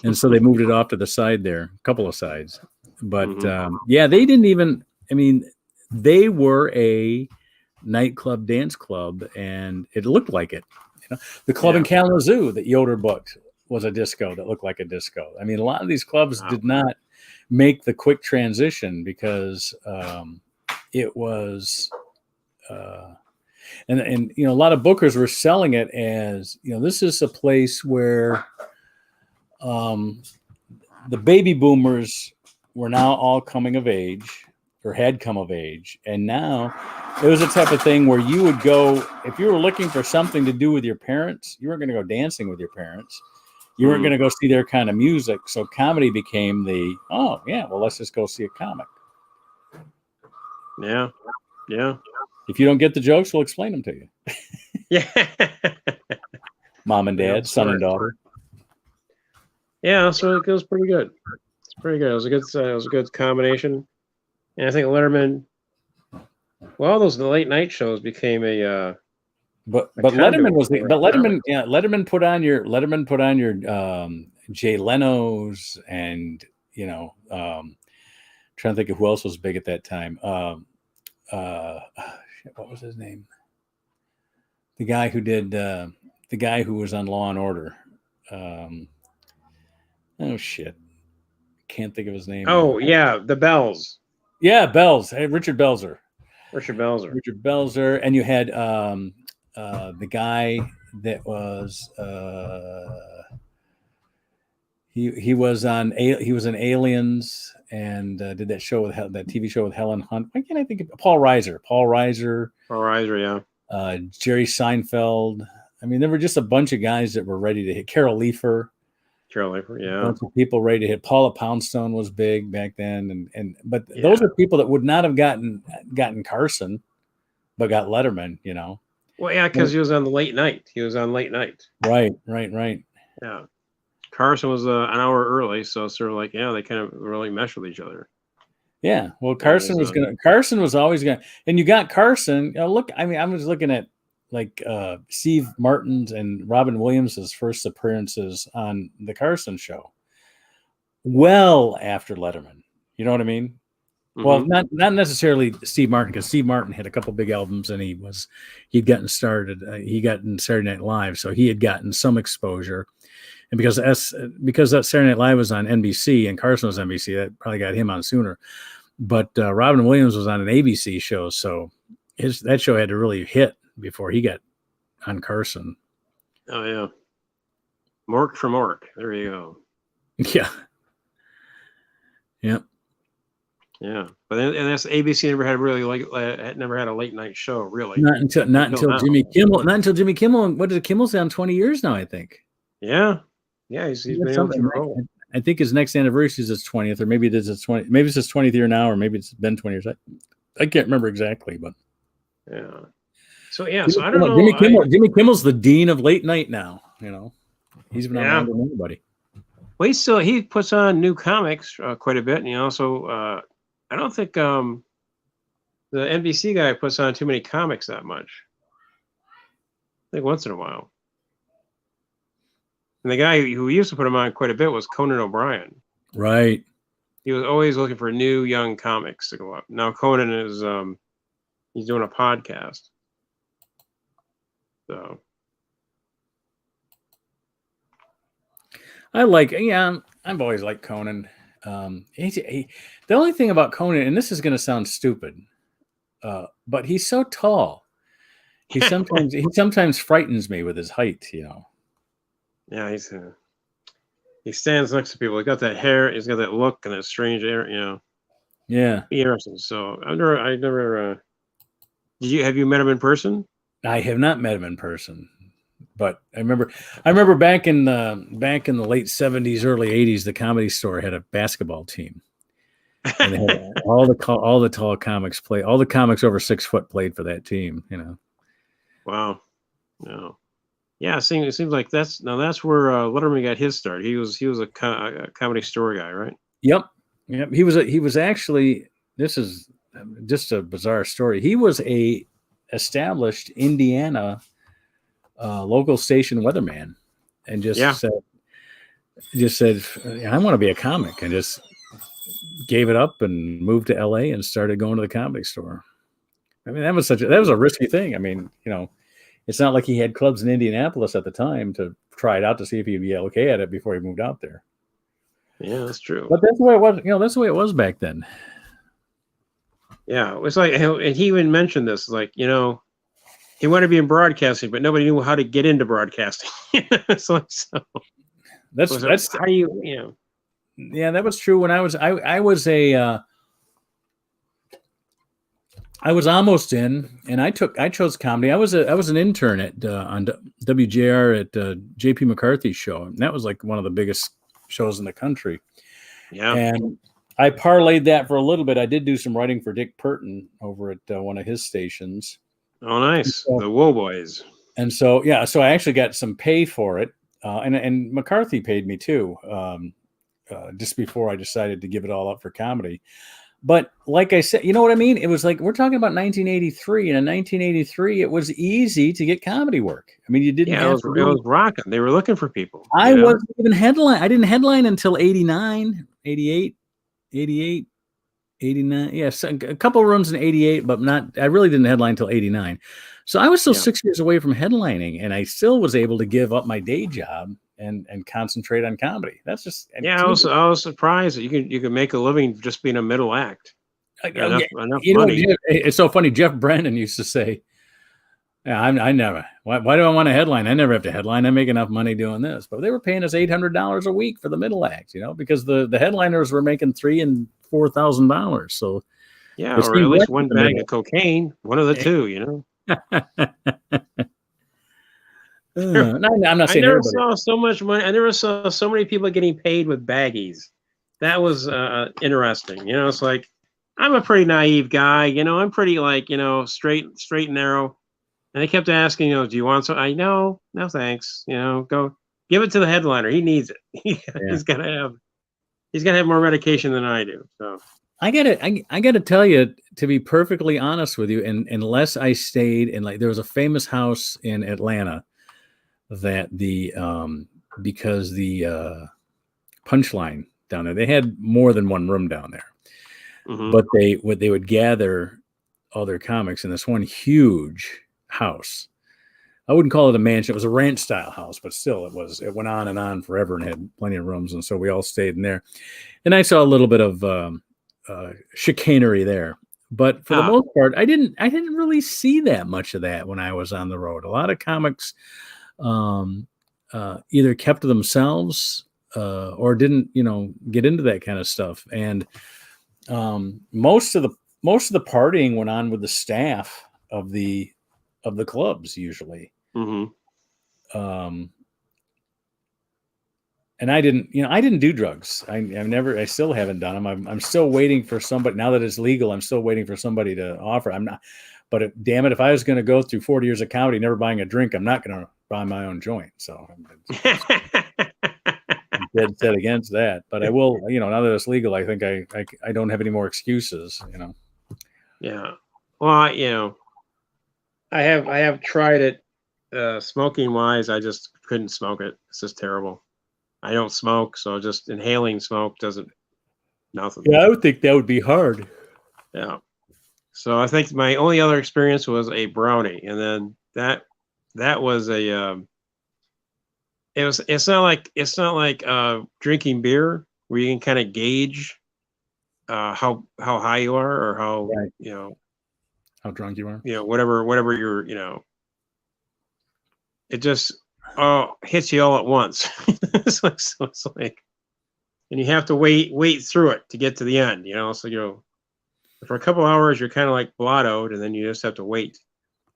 And so they moved it off to the side there, a couple of sides. But yeah, they didn't even, I mean, they were a nightclub dance club, and it looked like it. You know, the club in Kalamazoo that Yoder booked was a disco that looked like a disco. I mean, a lot of these clubs did not make the quick transition because it was and you know, a lot of bookers were selling it as, you know, this is a place where the baby boomers were now all coming of age or had come of age, and now it was the type of thing where you would go, if you were looking for something to do with your parents, you weren't going to go dancing with your parents. You weren't going to go see their kind of music. So comedy became well, let's just go see a comic. Yeah. Yeah. If you don't get the jokes, we'll explain them to you. Yeah. Mom and dad, son and daughter. Yeah, so it goes pretty good. It's pretty good. It was a good combination. And I think Letterman, well, the late night shows became a but Letterman Letterman put on your Jay Leno's, and you know, trying to think of who else was big at that time. What was his name? The guy who was on Law and Order. Oh shit, can't think of his name. Oh yeah, the Bells. Yeah, Bells. Hey, Richard Belzer, and you had the guy that was he was in Aliens and did that show with that TV show with Helen Hunt. Why can't I think of Paul Reiser, yeah. Jerry Seinfeld. I mean, there were just a bunch of guys that were ready to hit. Carol Leifer, yeah. A bunch of people ready to hit. Paula Poundstone was big back then, but those are people that would not have gotten Carson, but got Letterman. You know. Well, yeah, because he was on the late night. Right. Yeah. Carson was an hour early, so it's sort of like, they kind of really mesh with each other. Yeah, well, Carson was always gonna, and you got Carson. You know, look, I mean, I was looking at like Steve Martin's and Robin Williams' first appearances on the Carson show, well after Letterman. You know what I mean? Mm-hmm. Well, not necessarily Steve Martin, because Steve Martin had a couple big albums, and he'd gotten started. He got in Saturday Night Live, so he had gotten some exposure. And because that Saturday Night Live was on NBC and Carson was NBC, that probably got him on sooner. But Robin Williams was on an ABC show, so that show had to really hit before he got on Carson. Oh yeah, Mork for Mork. There you go. Yeah. Yep. Yeah, but and that's ABC never had a late night show really. Not until Jimmy Kimmel. Not until Jimmy Kimmel. What did Kimmel's on 20 years now? I think. Yeah. Yeah, he's been able to roll. I think his next anniversary is his 20th, or maybe it is his 20th. Maybe it's his 20th year now, or maybe it's been 20 years. I can't remember exactly, but yeah. So I don't know. Jimmy Kimmel's the dean of late night now. You know, he's been on longer than anybody. Well, he puts on new comics quite a bit, and he also I don't think the NBC guy puts on too many comics that much. I think once in a while. And the guy who used to put him on quite a bit was Conan O'Brien. Right. He was always looking for new young comics to go up. Now Conan is he's doing a podcast. So I've always liked Conan. The only thing about Conan, and this is going to sound stupid, but he's so tall. He sometimes frightens me with his height, you know. Yeah, He stands next to people. He's got that hair. He's got that look and that strange air. Yeah. Interesting. So I never. Have you met him in person? I have not met him in person, but I remember back in the late 70s, early 80s, the Comedy Store had a basketball team. And they had all the tall comics play. All the comics over 6 foot played for that team. Wow. No. Yeah, it seems like that's where Letterman got his start. He was a Comedy Store guy, right? Yep. He was actually. This is just a bizarre story. He was a established Indiana local station weatherman, and just said, I want to be a comic, and just gave it up and moved to LA and started going to the Comedy Store. I mean, that was a risky thing. I mean, it's not like he had clubs in Indianapolis at the time to try it out to see if he'd be okay at it before he moved out there. Yeah, that's true. But that's the way it was. That's the way it was back then. Yeah, it was like, and he even mentioned this, like, he wanted to be in broadcasting, but nobody knew how to get into broadcasting. It's like, so that's how do you. Yeah, that was true. When I was almost in, and I chose comedy. I was an intern on WJR at JP McCarthy's show, and that was like one of the biggest shows in the country. Yeah, and I parlayed that for a little bit. I did do some writing for Dick Purton over at one of his stations. Oh, nice. The Woe Boys. And so, so I actually got some pay for it, and McCarthy paid me too. Just before I decided to give it all up for comedy. But like I said, you know what I mean? It was like, we're talking about 1983, and in 1983, it was easy to get comedy work. I mean, you didn't have it was rocking. They were looking for people. I wasn't even headline. I didn't headline until 89, 88, 88, 89. Yes, a couple runs in 88, but I really didn't headline until 89. So I was still 6 years away from headlining, and I still was able to give up my day job and concentrate on comedy. That's just I was surprised that you could make a living just being a middle act. Enough money. It's so funny. Jeff Brennan used to say, I never. Why do I want to headline? I never have to headline. I make enough money doing this. But they were paying us $800 a week for the middle act, because the headliners were making $3,000 and $4,000. So or at least one bag of cocaine, one of the two, I'm not saying I never saw so much money. I never saw so many people getting paid with baggies. That was interesting. It's like, I'm a pretty naive guy. I'm pretty straight and narrow. And they kept asking, do you want some? I know, no thanks. Go give it to the headliner. He needs it. He's gotta have more medication than I do. So I gotta tell you, to be perfectly honest with you, and unless I stayed in, there was a famous house in Atlanta that because the Punchline down there, they had more than one room down there, but they would gather all their comics in this one huge house. I wouldn't call it a mansion; it was a ranch style house, but still, it went on and on forever and had plenty of rooms, and so we all stayed in there. And I saw a little bit of chicanery there, but for the most part, I didn't really see that much of that when I was on the road. A lot of comics either kept to themselves or didn't get into that kind of stuff, and most of the partying went on with the staff of the clubs usually. And I didn't do drugs. I still haven't done them. I'm still waiting for somebody, now that it's legal, I'm still waiting for somebody to offer. I'm not, but damn it, if I was going to go through 40 years of comedy, never buying a drink, I'm not going to buy my own joint. So I'm dead set against that, but I will, now that it's legal, I think I don't have any more excuses, Yeah. Well, I have tried it, smoking wise. I just couldn't smoke it. It's just terrible. I don't smoke, so just inhaling smoke doesn't nothing. Yeah, I would think that would be hard. Yeah. So I think my only other experience was a brownie, and then that was a it's not like drinking beer where you can kind of gauge how high you are or how how drunk you are. Whatever you're, it just hits you all at once. it's like, and you have to wait through it to get to the end, so for a couple hours you're kind of like blottoed, and then you just have to wait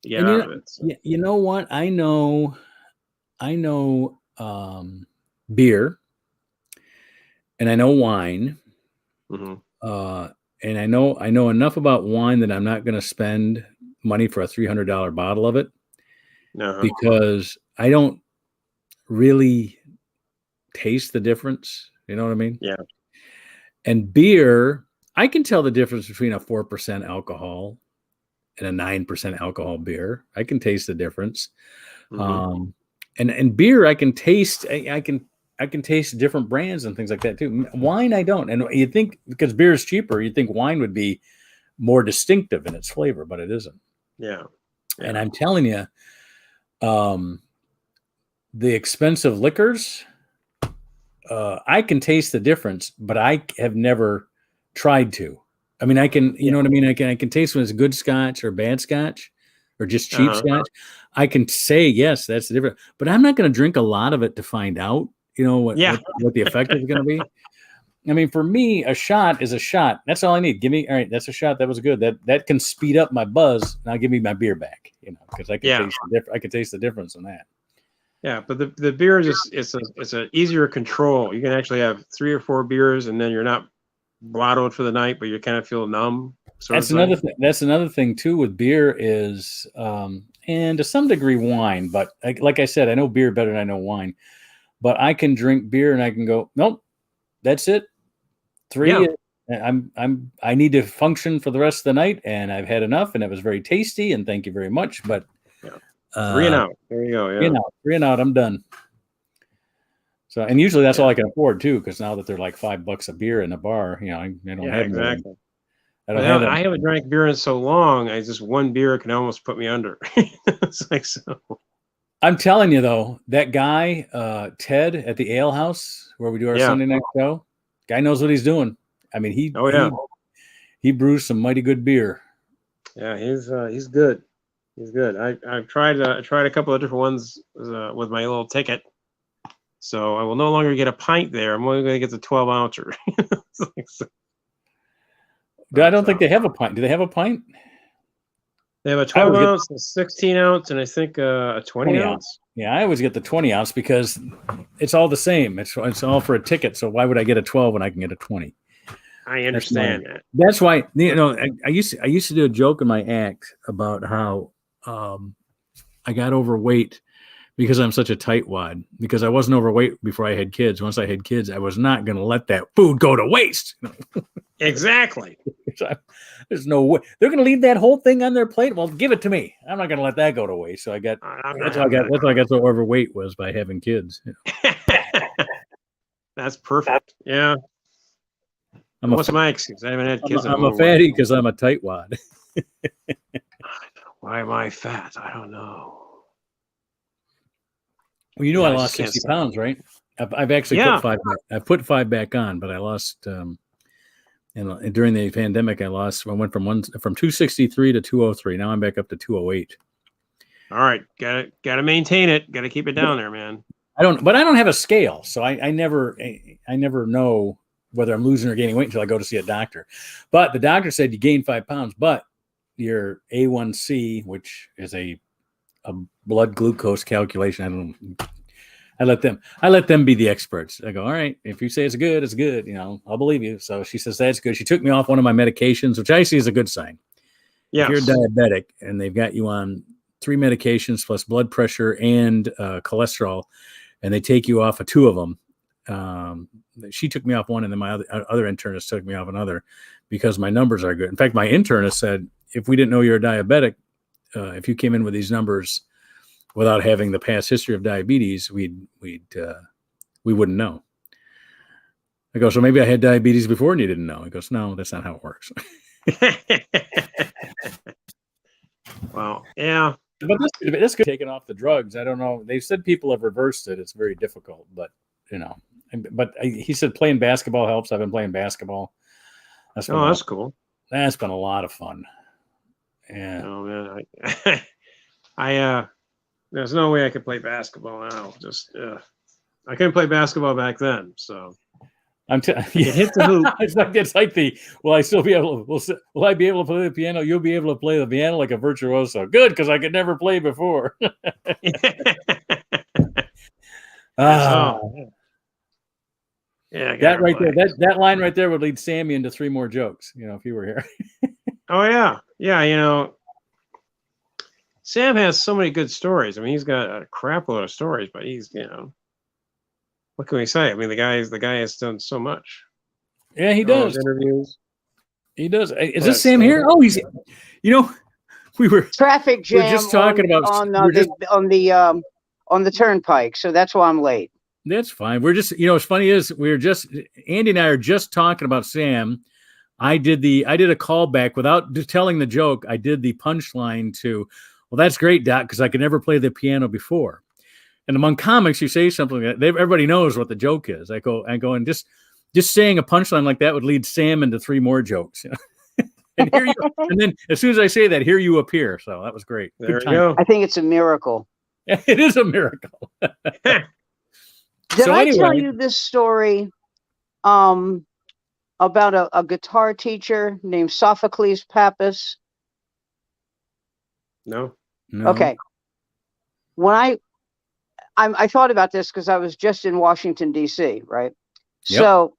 to get out of it. So. You know what? I know beer, and I know wine. Mm-hmm. And I know enough about wine that I'm not going to spend money for a $300 bottle of it, because I don't really taste the difference. You know what I mean? Yeah. And beer, I can tell the difference between a 4% alcohol and a 9% alcohol beer. I can taste the difference. Mm-hmm. And beer, I can taste. I can taste different brands and things like that too. Wine, I don't. And you think because beer is cheaper, you think wine would be more distinctive in its flavor, but it isn't. Yeah. And I'm telling you, the expensive liquors, I can taste the difference, but I have never tried to. I mean, I can, you know what I mean? I can taste when it's good scotch or bad scotch or just cheap scotch. I can say, yes, that's the difference, but I'm not going to drink a lot of it to find out, what the effect is going to be. I mean, for me, a shot is a shot. That's all I need. Give me, all right, that's a shot. That was good. That can speed up my buzz. Now give me my beer back, because I can taste the difference in that. Yeah, but the beer is just, it's a easier control. You can actually have 3 or 4 beers, and then you're not blottoed for the night, but you kind of feel numb. That's another thing. That's another thing too with beer is, and to some degree wine. But like I said, I know beer better than I know wine. But I can drink beer and I can go, nope, that's it. 3. Yeah. I need to function for the rest of the night, and I've had enough, and it was very tasty, and thank you very much. But 3 and out. There you go. Yeah. 3 and out. I'm done. So, and usually that's all I can afford too, because now that they're like $5 a beer in a bar, I don't have exactly. I haven't drank beer in so long. Just one beer can almost put me under. It's like so. I'm telling you though, that guy Ted at the Ale House where we do our Sunday night show, guy knows what he's doing. I mean, he brews some mighty good beer. Yeah, he's good. He's good. I've tried a couple of different ones with my little ticket. So I will no longer get a pint there. I'm only going to get the 12 ouncer. I don't think they have a pint. Do they have a pint? They have a 12 ounce, a 16 ounce, and I think a 20 ounce. Yeah, I always get the 20 ounce because it's all the same. It's all for a ticket. So why would I get a 12 when I can get a 20? I understand that. That's why I used to do a joke in my act about how I got overweight because I'm such a tightwad, because I wasn't overweight before I had kids. Once I had kids, I was not going to let that food go to waste. Exactly. There's no way they're going to leave that whole thing on their plate. Well, give it to me. I'm not going to let that go to waste. So that's how I got so overweight, was by having kids. That's perfect. Yeah. What's my excuse? I haven't had kids. I'm a fatty because I'm a tightwad. Why am I fat? I don't know. Well, I lost 60 pounds, right? I've actually put 5 back. I put 5 back on, but I lost. And during the pandemic, I went from 263 to 203. Now I'm back up to 208. All right, got to maintain it. Got to keep it down there, man. I don't have a scale, so I never know whether I'm losing or gaining weight until I go to see a doctor. But the doctor said you gained 5 pounds, but your A1C, which is a blood glucose calculation, I let them be the experts. I go, all right, if you say it's good, it's good. I'll believe you. So she says that's good. She took me off one of my medications, which I see is a good sign. Yes. If you're diabetic and they've got you on 3 medications plus blood pressure and cholesterol, and they take you off of 2 of them. She took me off one, and then my other internist took me off another, because my numbers are good. In fact, my internist said, if we didn't know you're a diabetic, if you came in with these numbers without having the past history of diabetes, we wouldn't know. I go, so maybe I had diabetes before and you didn't know. He goes, no, that's not how it works. Well, yeah. But this could taken off the drugs. I don't know. They said people have reversed it. It's very difficult, but he said playing basketball helps. I've been playing basketball. That's cool. That's been a lot of fun. Yeah. Oh man, There's no way I could play basketball now. Just I couldn't play basketball back then. So You hit the hoop. it's like the will I still be able? Will I be able to play the piano? You'll be able to play the piano like a virtuoso. Good, because I could never play before. Yeah, that right there, that line right there would lead Sammy into 3 more jokes. If he were here. Oh yeah, yeah. Sam has so many good stories. I mean, he's got a crap load of stories, but he's what can we say? I mean, the guy has done so much. Yeah, he does. Interviews. He does. Is this Sam here? Oh, he's. We were traffic jam. We were just talking about on the turnpike, so that's why I'm late. That's fine. We're just, what's funny is Andy and I are just talking about Sam. I did a callback without telling the joke. I did the punchline to, well, that's great, Doc, because I could never play the piano before. And among comics, you say something like that, everybody knows what the joke is. I go, and just saying a punchline like that would lead Sam into 3 more jokes. And then as soon as I say that, here you appear. So that was great. There you go. I think it's a miracle. It is a miracle. Did I tell you this story about a guitar teacher named Sophocles Pappas? No. Okay. When I thought about this because I was just in Washington, D.C., right? Yep. So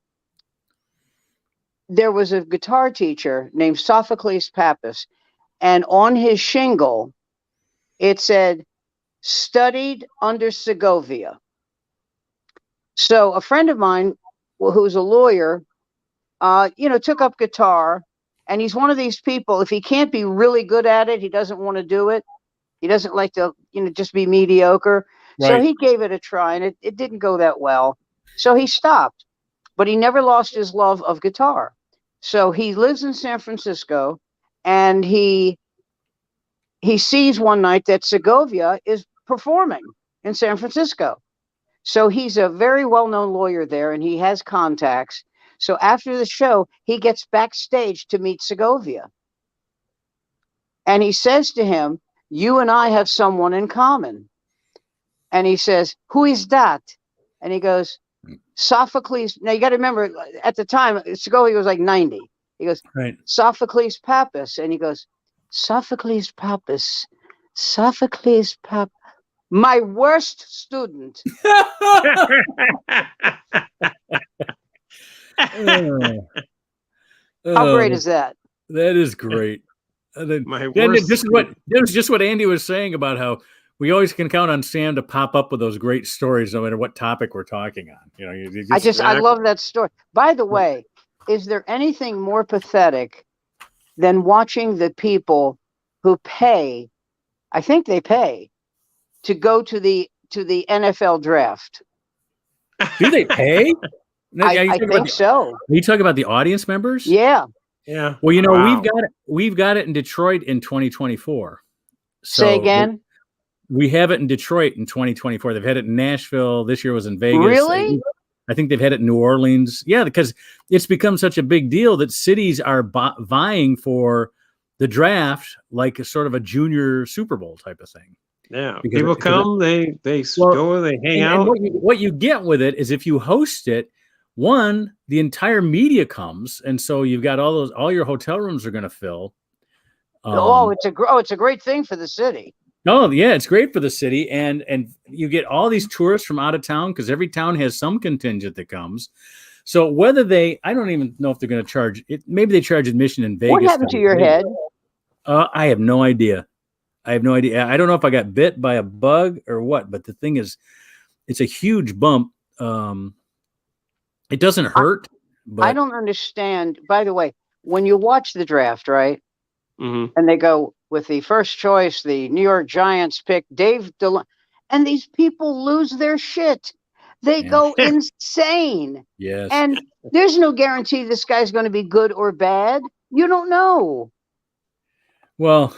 there was a guitar teacher named Sophocles Pappas, and on his shingle, it said, studied under Segovia. So a friend of mine, who's a lawyer, took up guitar, and he's one of these people, if he can't be really good at it, he doesn't want to do it. He doesn't like to, just be mediocre. Right. So he gave it a try, and it didn't go that well. So he stopped, but he never lost his love of guitar. So he lives in San Francisco, and he sees one night that Segovia is performing in San Francisco. So he's a very well-known lawyer there, and he has contacts. So after the show, he gets backstage to meet Segovia. And he says to him, you and I have someone in common. And he says, who is that? And he goes, Sophocles. Now, you got to remember, at the time, Segovia was like 90. He goes, right. Sophocles Pappas. And he goes, Sophocles Pappas. Sophocles Pappas. My worst student. How great is that? That is great. This is just what Andy was saying about how we always can count on Sam to pop up with those great stories, no matter what topic we're talking on. I love that story. By the way, is there anything more pathetic than watching the people who pay? I think they pay to go to the NFL draft. Do they pay? I think so. Are you talking about the audience members? Yeah. Yeah. Well, we've got it in Detroit in 2024. So say again. We have it in Detroit in 2024. They've had it in Nashville. This year was in Vegas. Really? I think they've had it in New Orleans. Yeah, because it's become such a big deal that cities are vying for the draft like a sort of a junior Super Bowl type of thing. Yeah, people come, they go, they hang out. And what you get with it is if you host it, one, the entire media comes, and so you've got all your hotel rooms are going to fill. It's a great thing for the city. Oh yeah, it's great for the city, and you get all these tourists from out of town because every town has some contingent that comes. So whether I don't even know if they're going to charge it. Maybe they charge admission in Vegas. What happened to your head? I have no idea. I don't know if I got bit by a bug or what, but the thing is, it's a huge bump. It doesn't hurt. But I don't understand. By the way, when you watch the draft, right? Mm-hmm. And they go with the first choice, the New York Giants pick Dave DeLon, and these people lose their shit. They go insane. Yes. And there's no guarantee this guy's going to be good or bad. You don't know. Well,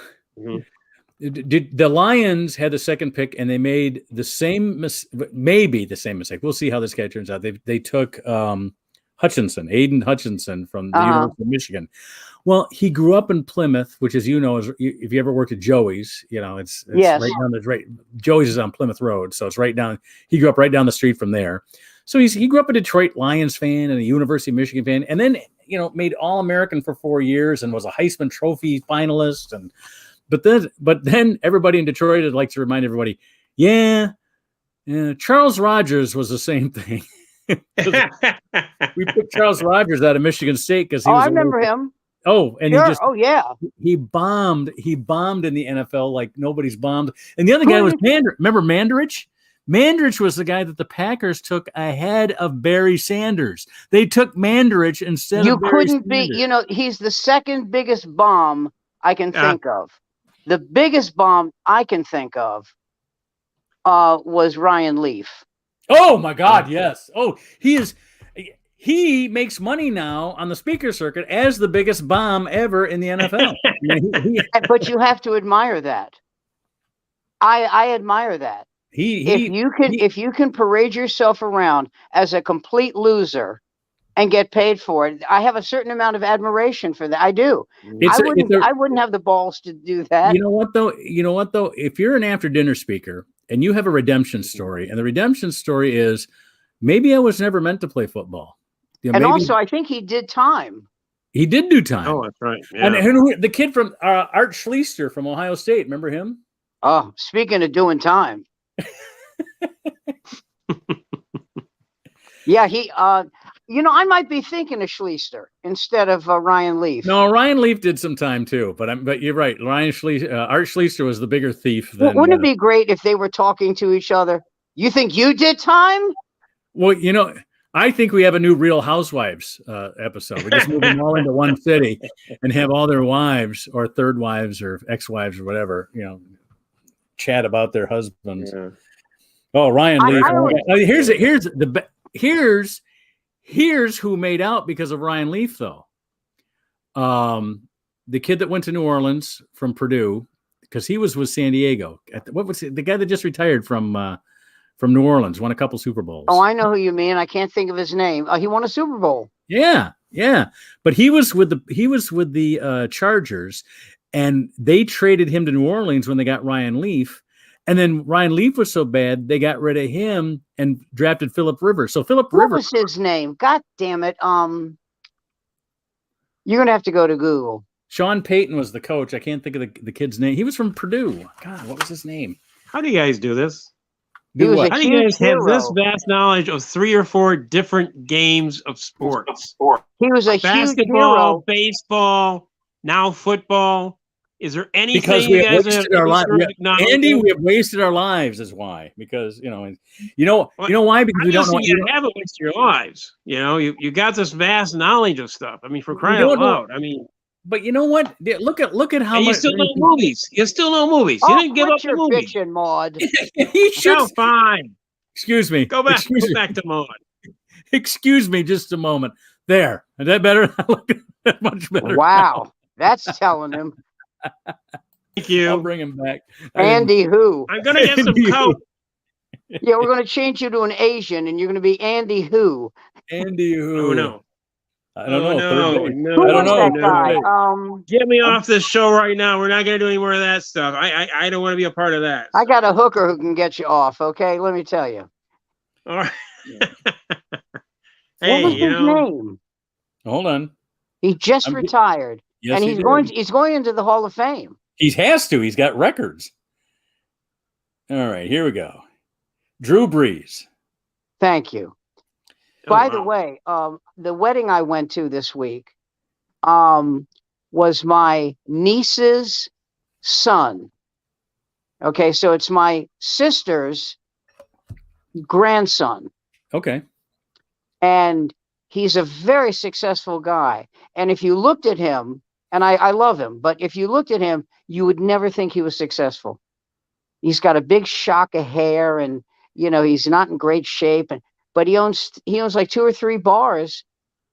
the Lions had the second pick, and they made the same maybe the same mistake. We'll see how this guy turns out. They took Aiden Hutchinson from the University of Michigan. Well, he grew up in Plymouth, which, as you know, is if you ever worked at Joey's, it's Yes. right down Joey's is on Plymouth Road, so it's right down. He grew up right down the street from there. So he grew up a Detroit Lions fan and a University of Michigan fan, and then made All-American for 4 years and was a Heisman Trophy finalist. But then everybody in Detroit would like to remind everybody, Charles Rogers was the same thing. We picked Charles Rogers out of Michigan State because he was. I remember him. Oh, and Sure. he bombed in the NFL like nobody's bombed. And the other guy was remember Mandarich? Mandarich was the guy that the Packers took ahead of Barry Sanders. They took Mandarich instead of Barry Sanders. He's the second biggest bomb I can think of. The biggest bomb I can think of was Ryan Leaf. Oh my God, yes. Oh, he makes money now on the speaker circuit as the biggest bomb ever in the NFL. But you have to admire that. I admire that. If you can parade yourself around as a complete loser and get paid for it, I have a certain amount of admiration for that. I do. I wouldn't have the balls to do that. You know what though? If you're an after dinner speaker and you have a redemption story, and the redemption story is maybe I was never meant to play football. Also, I think he did time. He did do time. Oh, that's right. Yeah. And the kid from Art Schleister from Ohio State, remember him? Oh, speaking of doing time. Yeah, he. I might be thinking of Schleister instead of Ryan Leaf. No, Ryan Leaf did some time too, but you're right. Art Schleister was the bigger thief. Wouldn't it be great if they were talking to each other? You think you did time? Well, I think we have a new Real Housewives episode. We're just moving all into one city and have all their wives or third wives or ex-wives or whatever, chat about their husbands. Yeah. Oh, Ryan Leaf. Here's who made out because of Ryan Leaf, though. The kid that went to New Orleans from Purdue, because he was with San Diego. What was the guy that just retired from New Orleans, won a couple Super Bowls? Oh, I know who you mean. I can't think of his name. He won a Super Bowl. Yeah. But he was with the Chargers, and they traded him to New Orleans when they got Ryan Leaf. And then Ryan Leaf was so bad, they got rid of him and drafted Phillip Rivers. So Phillip Rivers. What was his name? God damn it. You're going to have to go to Google. Sean Payton was the coach. I can't think of the kid's name. He was from Purdue. God, what was his name? How do you guys do this? How do you guys have this vast knowledge of 3 or 4 different games of sports? He was a basketball, baseball, now football. Is there anything because we have wasted our lives? Andy, we have wasted our lives is why. Because you know why? Because we don't know. You haven't wasted your lives. You got this vast knowledge of stuff. I mean, for crying out loud. I mean, but you know what? Look at how much you still know movies. You still know movies. You didn't give up the movies. Bitching, Maud. He should. Oh, fine. Excuse me. Go back to Maud. Excuse me, just a moment. There. Is that better? That much better. Wow, that's telling him. Thank you. I'll bring him back. Andy who? I'm gonna get some coke. Yeah, we're gonna change you to an Asian, and you're gonna be Andy who? Andy who? Oh no. I don't know. No. I don't know. Get me off this show right now. We're not gonna do any more of that stuff. I don't want to be a part of that. I got a hooker who can get you off. Okay, let me tell you. All right. Hey, what was his name? Hold on. He just retired. Yes, and he's going into the Hall of Fame. He has to. He's got records. All right, here we go. Drew Brees. Thank you. By the way, the wedding I went to this week was my niece's son. Okay, so it's my sister's grandson. Okay. And he's a very successful guy. And if you looked at him, and I love him, but if you looked at him, you would never think he was successful. He's got a big shock of hair, and he's not in great shape. But he owns like 2 or 3 bars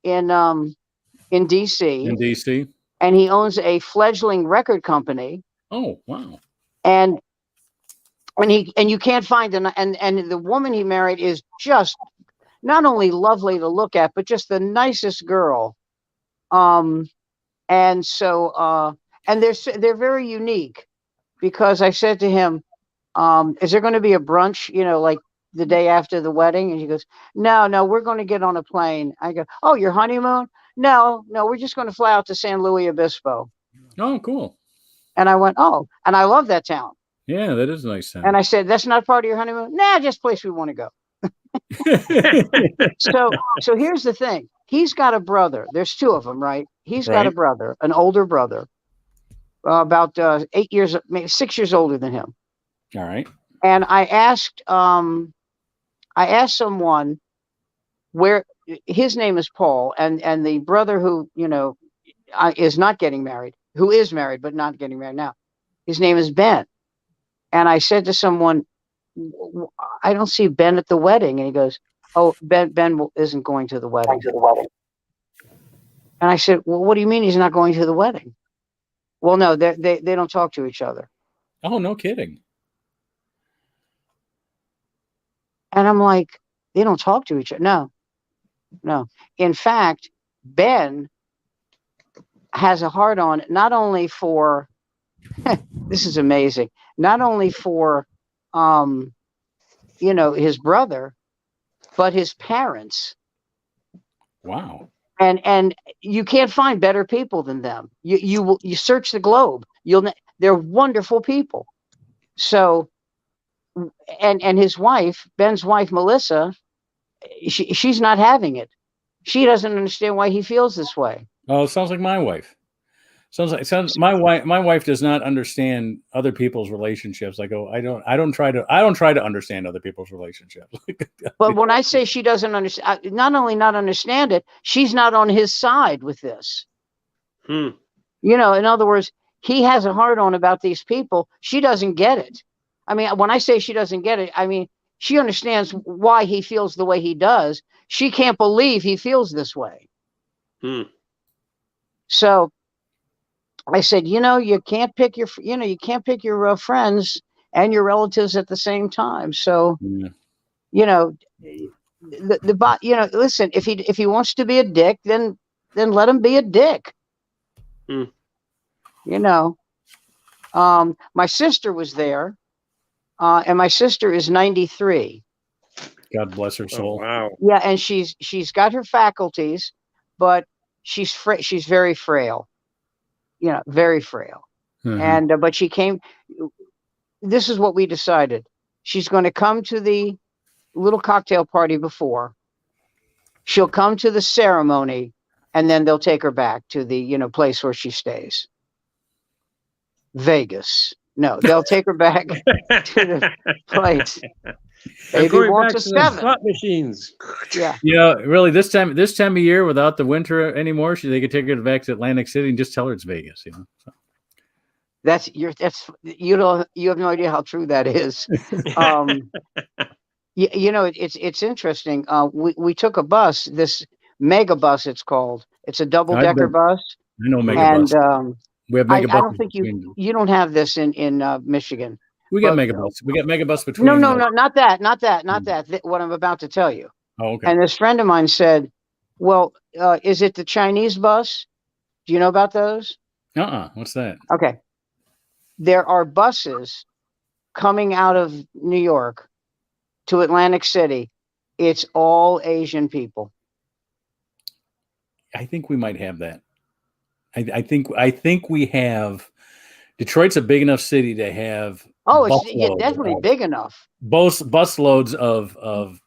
in DC. In DC. And he owns a fledgling record company. Oh, wow. And you can't find and the woman he married is just not only lovely to look at, but just the nicest girl. And so, and they're very unique because I said to him, is there going to be a brunch, like the day after the wedding? And he goes, no, we're going to get on a plane. I go, oh, your honeymoon? No, we're just going to fly out to San Luis Obispo. Oh, cool. And I went, oh, and I love that town. Yeah, that is a nice town. And I said, that's not part of your honeymoon? Nah, just a place we want to go. So here's the thing. He's got a brother. There's two of them, right? He's got a brother, an older brother, about 8 years, maybe 6 years older than him. All right. And I asked someone where his name is Paul, and the brother who is not getting married, who is married but not getting married now, his name is Ben. And I said to someone, I don't see Ben at the wedding. And he goes, oh, Ben isn't going to the wedding. And I said, well, what do you mean he's not going to the wedding? Well, no, they don't talk to each other. Oh, no kidding. And I'm like, they don't talk to each other. No. In fact, Ben has a hard on not only for, this is amazing, not only for, his brother, but his parents. Wow. And you can't find better people than them. You search the globe. They're wonderful people. So, and his wife, Ben's wife, Melissa, she's not having it. She doesn't understand why he feels this way. Oh, it sounds like my wife. My wife does not understand other people's relationships. I don't try to understand other people's relationships. But when I say she doesn't understand, not only not understand it, she's not on his side with this. In other words, he has a hard on about these people. She doesn't get it. I mean, when I say she doesn't get it, I mean, she understands why he feels the way he does. She can't believe he feels this way. So I said, you can't pick your friends and your relatives at the same time. So, listen, if he wants to be a dick, then let him be a dick. My sister was there, and my sister is 93. God bless her soul. Oh, wow. Yeah, and she's got her faculties, but she's very frail. Very frail. Mm-hmm. And but she came. This is what we decided. She's going to come to the little cocktail party before. She'll come to the ceremony, and then they'll take her back to the place where she stays. Vegas. No, they'll take her back to the place. Maybe wants a 7. Slot machines. Yeah. Really, this time of year, without the winter anymore, they could take her back to Atlantic City and just tell her it's Vegas. So. You have no idea how true that is. It's interesting. We took a bus, this mega bus, it's called. It's a double-decker bus. I know mega bus. We have mega I don't think you don't have this in Michigan. We got megabus. We got megabus between. No, not that. What I'm about to tell you. Oh, okay. And this friend of mine said, well, is it the Chinese bus? Do you know about those? What's that? Okay. There are buses coming out of New York to Atlantic City. It's all Asian people. I think we might have that. I think we have. Detroit's a big enough city to have. Oh, it's definitely big enough. Both busloads of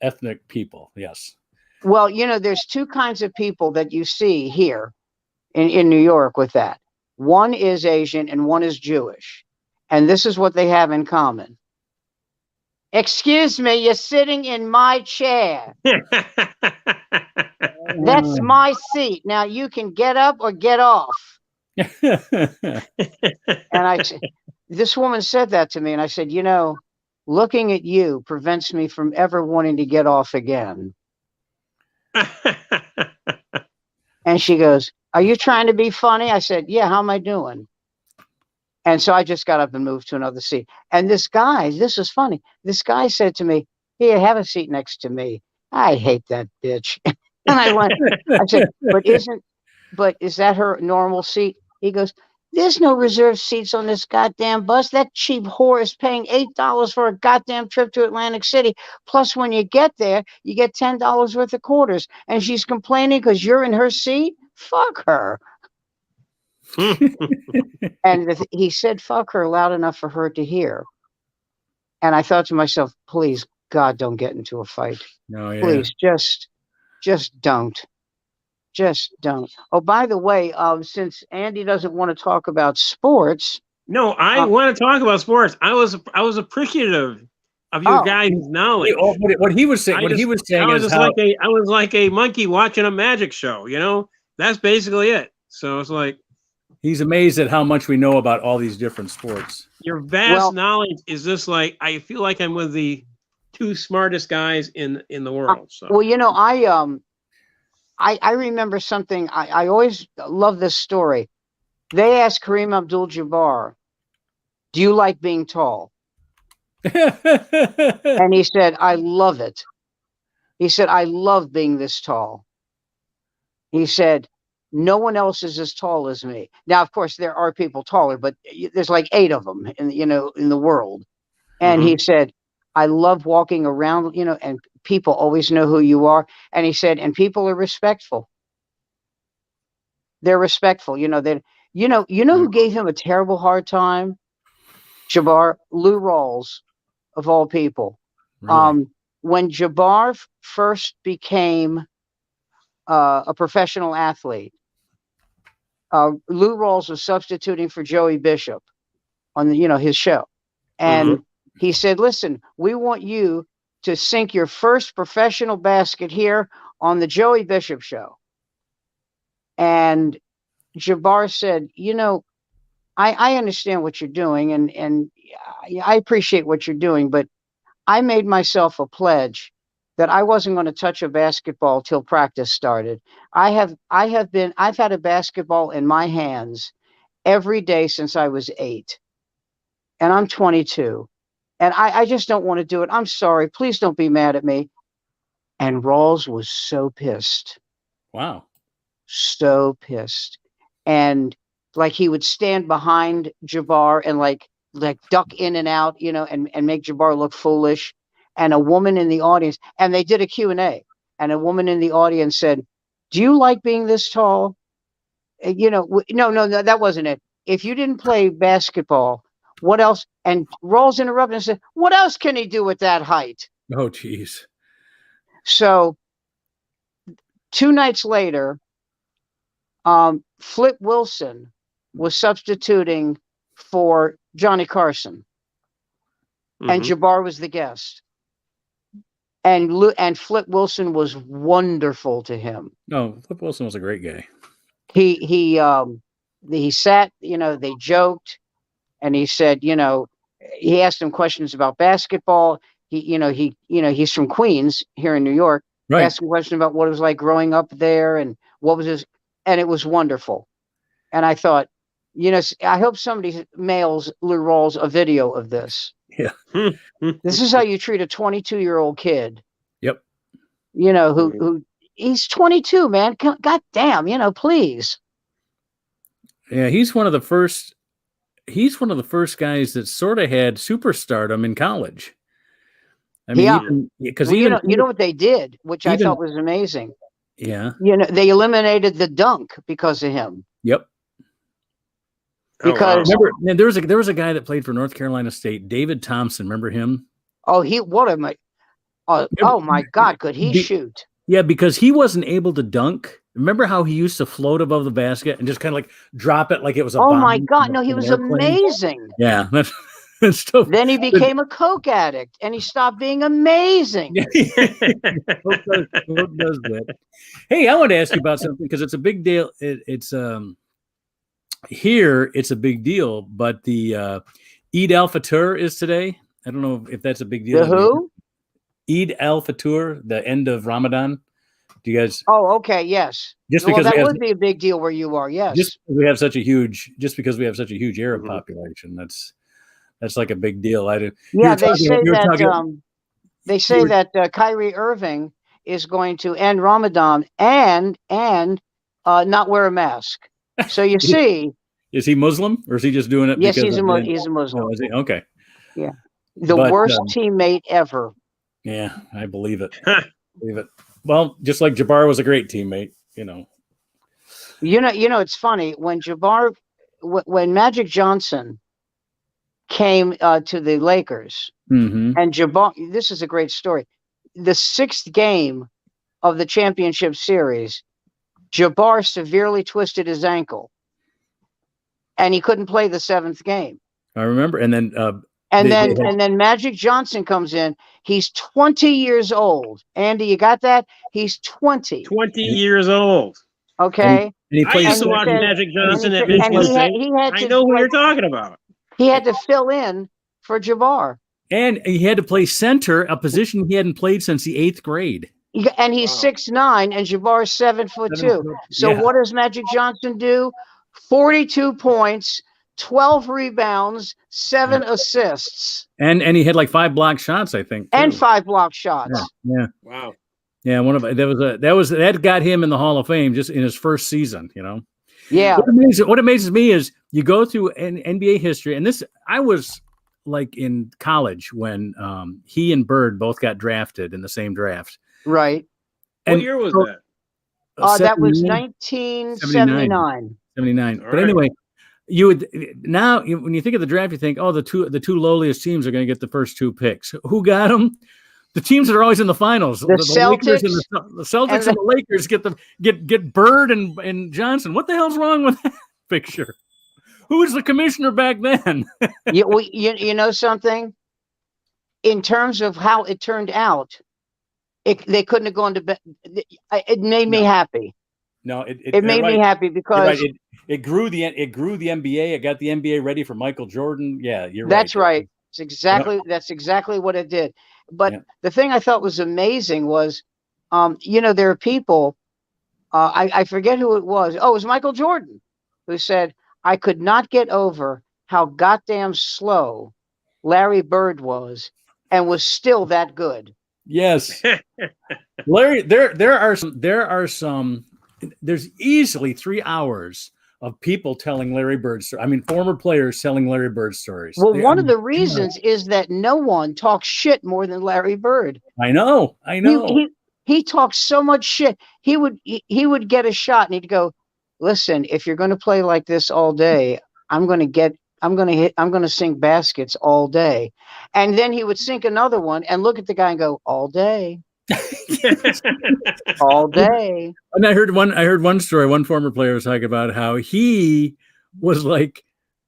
ethnic people. Yes. Well, there's two kinds of people that you see here in New York with that. One is Asian and one is Jewish. And this is what they have in common. Excuse me, you're sitting in my chair. That's my seat. Now you can get up or get off. And this woman said that to me, and I said, looking at you prevents me from ever wanting to get off again. And she goes, are you trying to be funny? I said, yeah, how am I doing? And so I just got up and moved to another seat. And this is funny. This guy said to me, here, have a seat next to me. I hate that bitch. And I said, but but is that her normal seat? He goes, there's no reserved seats on this goddamn bus. That cheap whore is paying $8 for a goddamn trip to Atlantic City. Plus, when you get there, you get $10 worth of quarters. And she's complaining because you're in her seat? Fuck her. And he said, fuck her loud enough for her to hear. And I thought to myself, please, God, don't get into a fight. No, yeah. Please, just don't. Just don't. Oh, by the way, since Andy doesn't want to talk about sports. No, I want to talk about sports. I was appreciative of your guys' knowledge. What he was saying, I was like a monkey watching a magic show, you know? That's basically it. So it's like he's amazed at how much we know about all these different sports. Your vast knowledge is just like, I feel like I'm with the two smartest guys in the world. So. Well, you know, I remember something. I always love this story. They asked Kareem Abdul-Jabbar, do you like being tall? And he said, I love it. He said, I love being this tall. He said, no one else is as tall as me. Now, of course, there are people taller, but there's like 8 of them in the world. And he said, I love walking around, and people always know who you are. And he said, and people are respectful. They're respectful. You know who gave him a terrible hard time? Jabbar, Lou Rawls, of all people. Really? When Jabbar first became a professional athlete, Lou Rawls was substituting for Joey Bishop on his show. And he said, listen, we want you to sink your first professional basket here on the Joey Bishop show. And Jabbar said, I understand what you're doing and I appreciate what you're doing, but I made myself a pledge that I wasn't going to touch a basketball till practice started. I've had a basketball in my hands every day since I was 8. And I'm 22. And I just don't want to do it. I'm sorry. Please don't be mad at me. And Rawls was so pissed. Wow. So pissed. And like he would stand behind Jabbar and like duck in and out, and make Jabbar look foolish. And a woman in the audience, and they did a Q&A, and a woman in the audience said, do you like being this tall? No, that wasn't it. If you didn't play basketball, what else? And Rawls interrupted and said, what else can he do with that height? Oh, geez. So 2 nights later, Flip Wilson was substituting for Johnny Carson, and Jabbar was the guest. And Flip Wilson was wonderful to him. No, Flip Wilson was a great guy. He sat, they joked, and he said, he asked him questions about basketball. He's from Queens here in New York. Right. Asked him questions about what it was like growing up there and what was his, and it was wonderful. And I thought, I hope somebody mails Lou Rawls a video of this. Yeah. This is how you treat a 22-year-old kid. Yep. Who he's 22, man. God damn, please. Yeah, he's one of the first guys that sort of had superstardom in college. I mean, because you know what they did, which I thought was amazing. Yeah. They eliminated the dunk because of him. Yep. Because remember, there was a guy that played for North Carolina State, David Thompson. Remember him? Oh, oh my God, could he shoot? Yeah, because he wasn't able to dunk. Remember how he used to float above the basket and just kind of like drop it like it was a bomb? Oh my God, no, he was amazing. Yeah, that's still. Then he became a coke addict and he stopped being amazing. Coke does that. Hey, I want to ask you about something because it's a big deal. It's here it's a big deal, but the Eid al-Fitr is today. I don't know if that's a big deal. The who? Eid al-Fitr, the end of Ramadan. Do you guys? Oh, okay, yes. Just because that would be a big deal where you are, yes. Just because we have such a huge Arab population, that's like a big deal. Yeah, they say that Kyrie Irving is going to end Ramadan and not wear a mask. So you see, is he Muslim or is he just doing it? yes, because he's a Muslim. Oh, is he? Okay. Yeah, the But, worst teammate ever. Yeah, I believe it. Well, just like Jabbar was a great teammate, It's funny when when Magic Johnson came to the Lakers, Mm-hmm. and Jabbar. This is a great story. The 6th game of the championship series, Jabbar severely twisted his ankle, and he couldn't play the 7th game. I remember, and then and then Magic Johnson comes in. He's 20 years old. Andy, you got that? He's 20. 20 years old. Okay. And he I plays used to watch Magic Johnson at Michigan. I know who you're talking about. He had to fill in for Jabbar. And he had to play center, a position he hadn't played since the 8th grade. And he's 6'9", and Jabbar's 7'2". So what does Magic Johnson do? 42 points, 12 rebounds, 7 assists. And he had like 5 block shots, I think. Too. And 5 block shots. Yeah. Wow. Yeah, that got him in the Hall of Fame just in his first season, Yeah. What amazes me is you go through NBA history, and this I was like in college when he and Bird both got drafted in the same draft. Right. What year was that? That was 1979. 79. All but anyway, when you think of the draft, you think, the two lowliest teams are going to get the first 2 picks. Who got them? The teams that are always in the finals. The Celtics, the Celtics and the Lakers get Bird and Johnson. What the hell's wrong with that picture? Who was the commissioner back then? you know something? In terms of how it turned out, they couldn't have gone to bed. It made me happy. No, it made me happy because it grew the NBA. It got the NBA ready for Michael Jordan. Yeah, you're right. That's right. That's exactly what it did. But the thing I thought was amazing was, there are people. I forget who it was. Oh, it was Michael Jordan who said, "I could not get over how goddamn slow Larry Bird was, and was still that good." Yes, Larry. There's easily 3 hours of people telling Larry Bird stories. I mean, former players telling Larry Bird stories. Well, one of the reasons is that no one talks shit more than Larry Bird. I know. He talks so much shit. He would get a shot and he'd go, "Listen, if you're going to play like this all day, I'm going to sink baskets all day." And then he would sink another one and look at the guy and go, "All day." All day. And I heard one story. One former player was talking about how he was like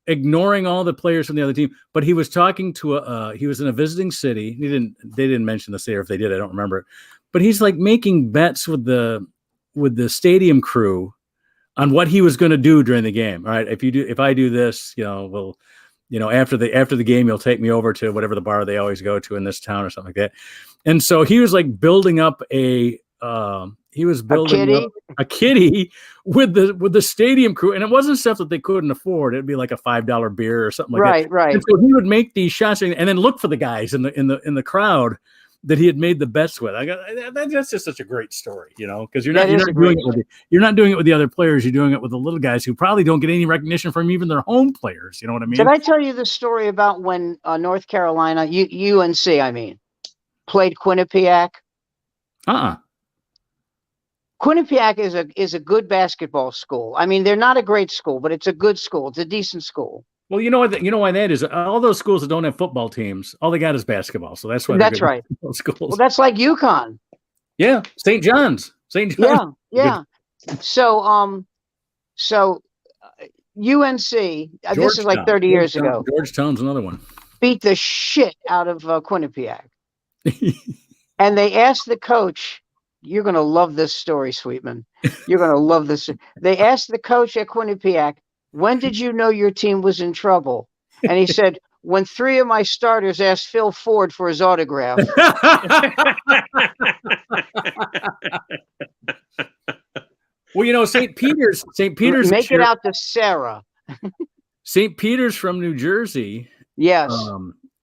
ignoring all the players from the other team, but he was talking to he was in a visiting city. They didn't mention the city, or if they did, I don't remember it. But he's like making bets with the stadium crew on what he was going to do during the game. All right, if I do this, after the game, you'll take me over to whatever the bar they always go to in this town or something like that. And so he was like building up a kitty with the stadium crew, and it wasn't stuff that they couldn't afford. It'd be like a $5 beer or something like that. Right. And so he would make these shots and then look for the guys in the crowd that he had made the bets with. That's just such a great story, because you're not doing it with the other players. You're doing it with the little guys who probably don't get any recognition from even their home players. You know what I mean? Did I tell you the story about when North Carolina, UNC, played Quinnipiac? Quinnipiac is a good basketball school. I mean, they're not a great school, but it's a good school. It's a decent school. Well, you know why that is? All those schools that don't have football teams, all they got is basketball. So that's why that's right. Schools. Well, that's like UConn. Yeah, St. John's. Yeah. So UNC. This is like 30 years ago. Georgetown's another one. Beat the shit out of Quinnipiac, and they asked the coach. You're going to love this story, Sweetman. You're going to love this. They asked the coach at Quinnipiac, "When did you know your team was in trouble?" And he said, "When 3 of my starters asked Phil Ford for his autograph." Well, St. Peter's. Make it out to Sarah. St. Peter's from New Jersey. Yes.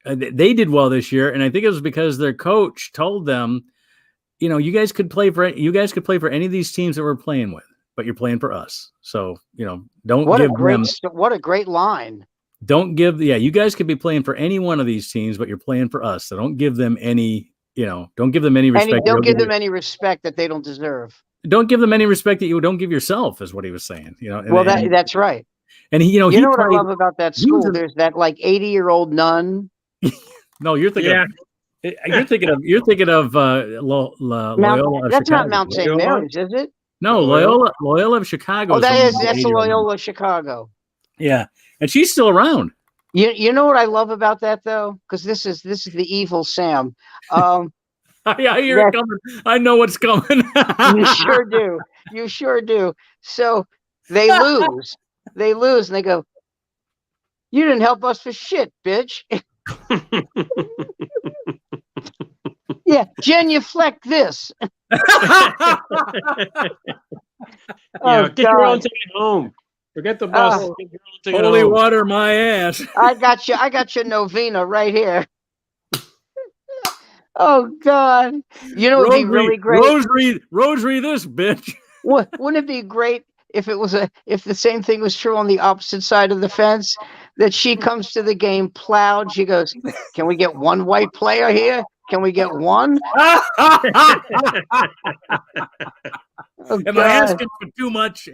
They did well this year, and I think it was because their coach told them, you guys could play for any of these teams that we're playing with. but you're playing for us. So, don't What give a great, them. what a great line. Don't give. Yeah, you guys could be playing for any one of these teams, but you're playing for us. So don't give them any. Don't give them any respect. Don't give them any respect that they don't deserve. Don't give them any respect that you don't give yourself, is what he was saying. Well, that's right. And he, You know he what I played, love about that school? There's that like 80-year-old nun. No, you're thinking. Yeah. You're thinking of Loyola of That's Chicago. not Mount St. Mary's, is it? No, Loyola of Chicago. Oh, that's the Loyola Chicago. Yeah, and she's still around. You know what I love about that though, because this is the evil Sam. I hear it coming. I know what's coming. You sure do. You sure do. So they lose. They lose, and they go, "You didn't help us for shit, bitch." Yeah, genuflect this. Get your own ticket home. Forget the bus. Get your own ticket Holy home. water, my ass. I got your novena right here. Oh God! You know, it'd be really great. Rosary, this bitch. Wouldn't it be great if the same thing was true on the opposite side of the fence? That she comes to the game plowed. She goes, "Can we get one white player here? Can we get one?" Am I asking for too much?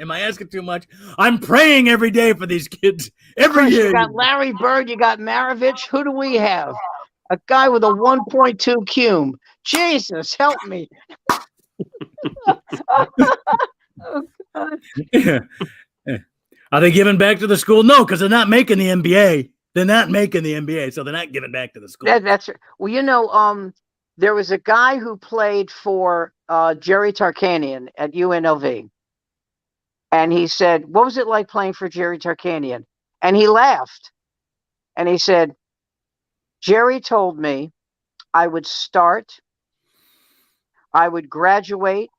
I'm praying every day for these kids. Every year. You got Larry Bird. You got Maravich. Who do we have? A guy with a 1.2 cum. Jesus, help me. Oh, God. Yeah. Are they giving back to the school? No, because they're not making the NBA. They're not making the NBA, so they're not giving back to the school. That's well, there was a guy who played for Jerry Tarkanian at UNLV, and he said, "What was it like playing for Jerry Tarkanian?" And he laughed, and he said, "Jerry told me I would start, I would graduate,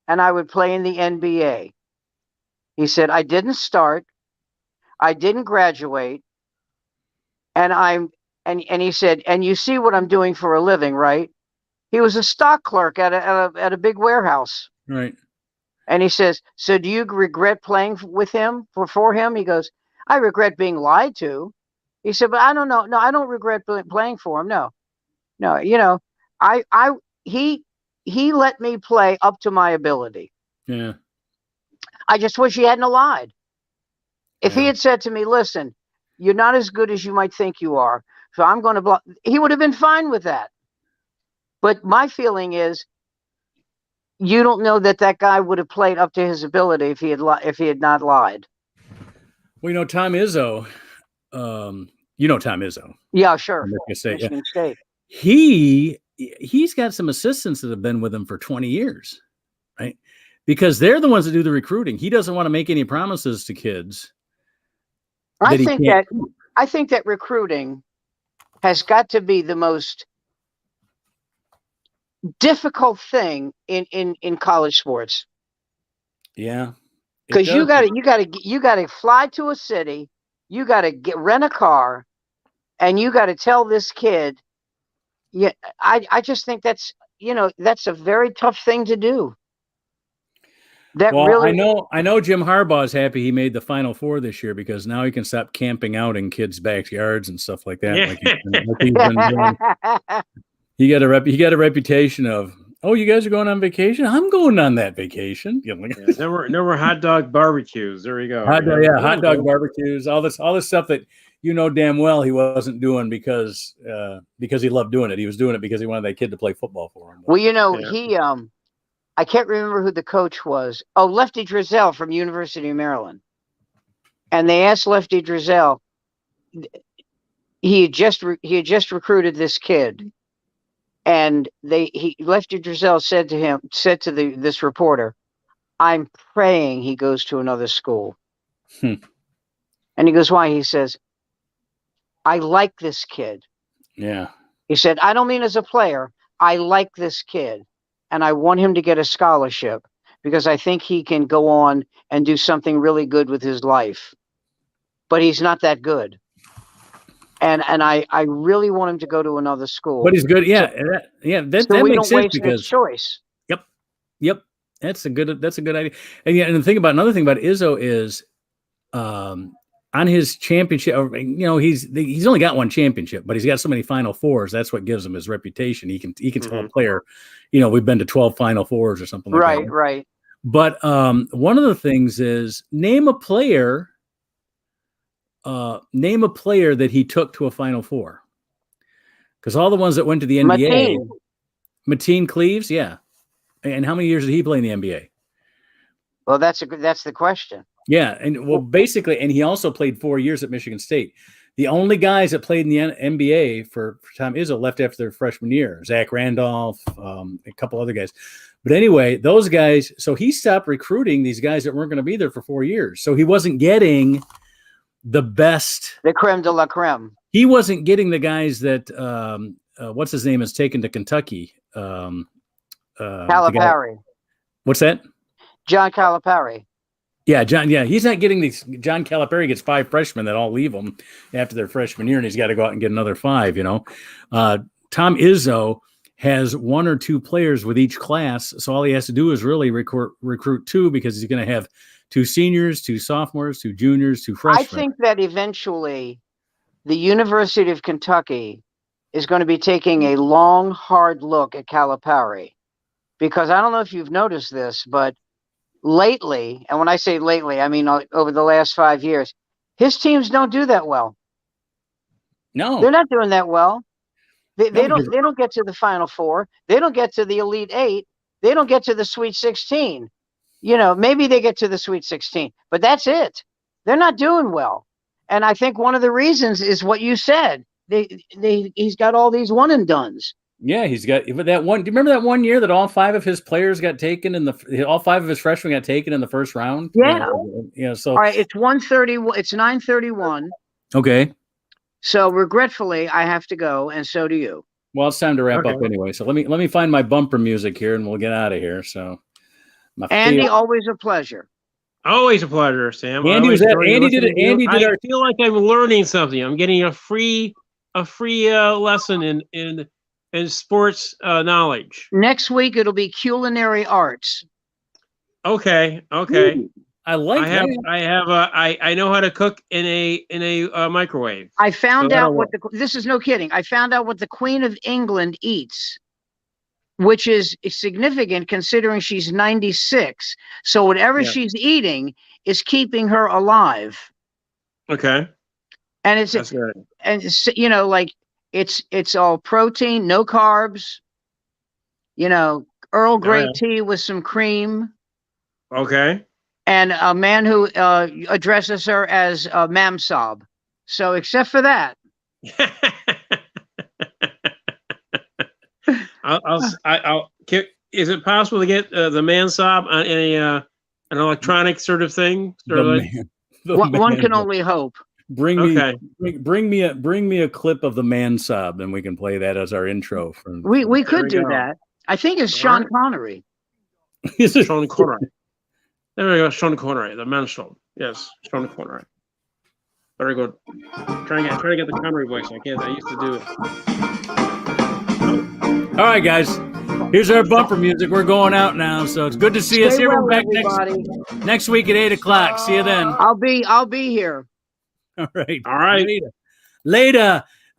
and I would play in the NBA." He said, "I didn't start, I didn't graduate, and he said, and you see what I'm doing for a living, right?" He was a stock clerk at a big warehouse. Right. And he says, "So do you regret playing with him for him?" He goes, "I regret being lied to." He said, "But I don't know. No, I don't regret playing for him. No. He let me play up to my ability. Yeah. I just wish he hadn't lied. If he had said to me, 'Listen, you're not as good as you might think you are, so I'm going to block,' he would have been fine with that. But my feeling is, you don't know that guy would have played up to his ability if he had not lied." Well, Tom Izzo. Tom Izzo. Yeah, sure. Michigan State. He's got some assistants that have been with him for 20 years, right? Because they're the ones that do the recruiting. He doesn't want to make any promises to kids. I think that recruiting has got to be the most difficult thing in college sports. Yeah. Because you got to fly to a city, you got to rent a car, and you got to tell this kid. Yeah, I just think that's a very tough thing to do. I know Jim Harbaugh is happy he made the Final Four this year because now he can stop camping out in kids' backyards and stuff like that. Yeah. Like he's been doing. He got a reputation of, "Oh, you guys are going on vacation? I'm going on that vacation." No more hot dog barbecues. There you go. Hot dog barbecues, all this stuff that damn well he wasn't doing because he loved doing it. He was doing it because he wanted that kid to play football for him. Well, I can't remember who the coach was. Oh, Lefty Driesell from University of Maryland. And they asked Lefty Driesell, he had just recruited this kid. And Lefty Driesell said to this reporter, "I'm praying he goes to another school." And he goes, "Why?" He says, "I like this kid." Yeah. He said, "I don't mean as a player. I like this kid. And I want him to get a scholarship because I think he can go on and do something really good with his life. But he's not that good. And I really want him to go to another school." But he's good. Yeah. So That we makes don't sense waste his choice. Yep. That's a good idea. And yeah, and another thing about Izzo is, on his championship, he's only got one championship, but he's got so many Final Fours. That's what gives him his reputation. He can tell a player, we've been to 12 Final Fours or something like that. Right. But one of the things is name a player that he took to a Final Four. Because all the ones that went to the NBA, Mateen Cleaves, yeah. And how many years did he play in the NBA? Well, that's the question. Yeah, and basically, and he also played 4 years at Michigan State. The only guys that played in the NBA for Tom Izzo left after their freshman year. Zach Randolph, a couple other guys. But anyway, those guys. So he stopped recruiting these guys that weren't going to be there for 4 years. So he wasn't getting the best, the creme de la creme. He wasn't getting the guys that what's his name is taken to Kentucky. Calipari. What's that? John Calipari. Yeah, John. Yeah, he's not getting these. John Calipari gets 5 freshmen that all leave him after their freshman year, and he's got to go out and get another 5. Tom Izzo has 1 or 2 players with each class, so all he has to do is really recruit 2 because he's going to have 2 seniors, 2 sophomores, 2 juniors, 2 freshmen. I think that eventually the University of Kentucky is going to be taking a long, hard look at Calipari, because I don't know if you've noticed this, but lately, and when I say lately, I mean over the last 5 years, his teams don't do that well. No, they're not doing that well. They don't get to the Final Four. They don't get to the Elite 8. They don't get to the Sweet 16. Maybe they get to the Sweet 16, but that's it. They're not doing well. And I think one of the reasons is what you said. He's got all these one and dones. Yeah, he's got that one. Do you remember that one year that all 5 of his players got taken all 5 of his freshmen got taken in the first round? Yeah. So all right, it's 1:30. It's 9:31. Okay. So regretfully, I have to go, and so do you. Well, it's time to wrap up anyway. So let me find my bumper music here, and we'll get out of here. So, Andy, always a pleasure. Always a pleasure, Sam. Andy was at. Andy did it. Andy did. I feel like I'm learning something. I'm getting a free lesson in sports knowledge. Next week it'll be culinary arts. Okay. Ooh, I like that. I know how to cook in a microwave. I found out this is no kidding. I found out what the Queen of England eats, which is significant considering she's 96. So whatever she's eating is keeping her alive. Okay. And that's good. And like it's all protein, no carbs. Earl Grey tea with some cream. Okay. And a man who addresses her as Mam Sob. So except for that. Is it possible to get the man sob on an electronic sort of thing? One can only hope. Bring me a clip of the man sob, and we can play that as our intro. We could do that. I think it's Sean Connery. Is it Sean Connery? There we go, Sean Connery, the man sob. Yes, Sean Connery. Very good. Trying to get the Connery voice. I can't. I used to do it. All right, guys. Here's our bumper music. We're going out now, so it's good to see us here. We're back next week at 8:00. See you then. I'll be here. All right. All right. Later.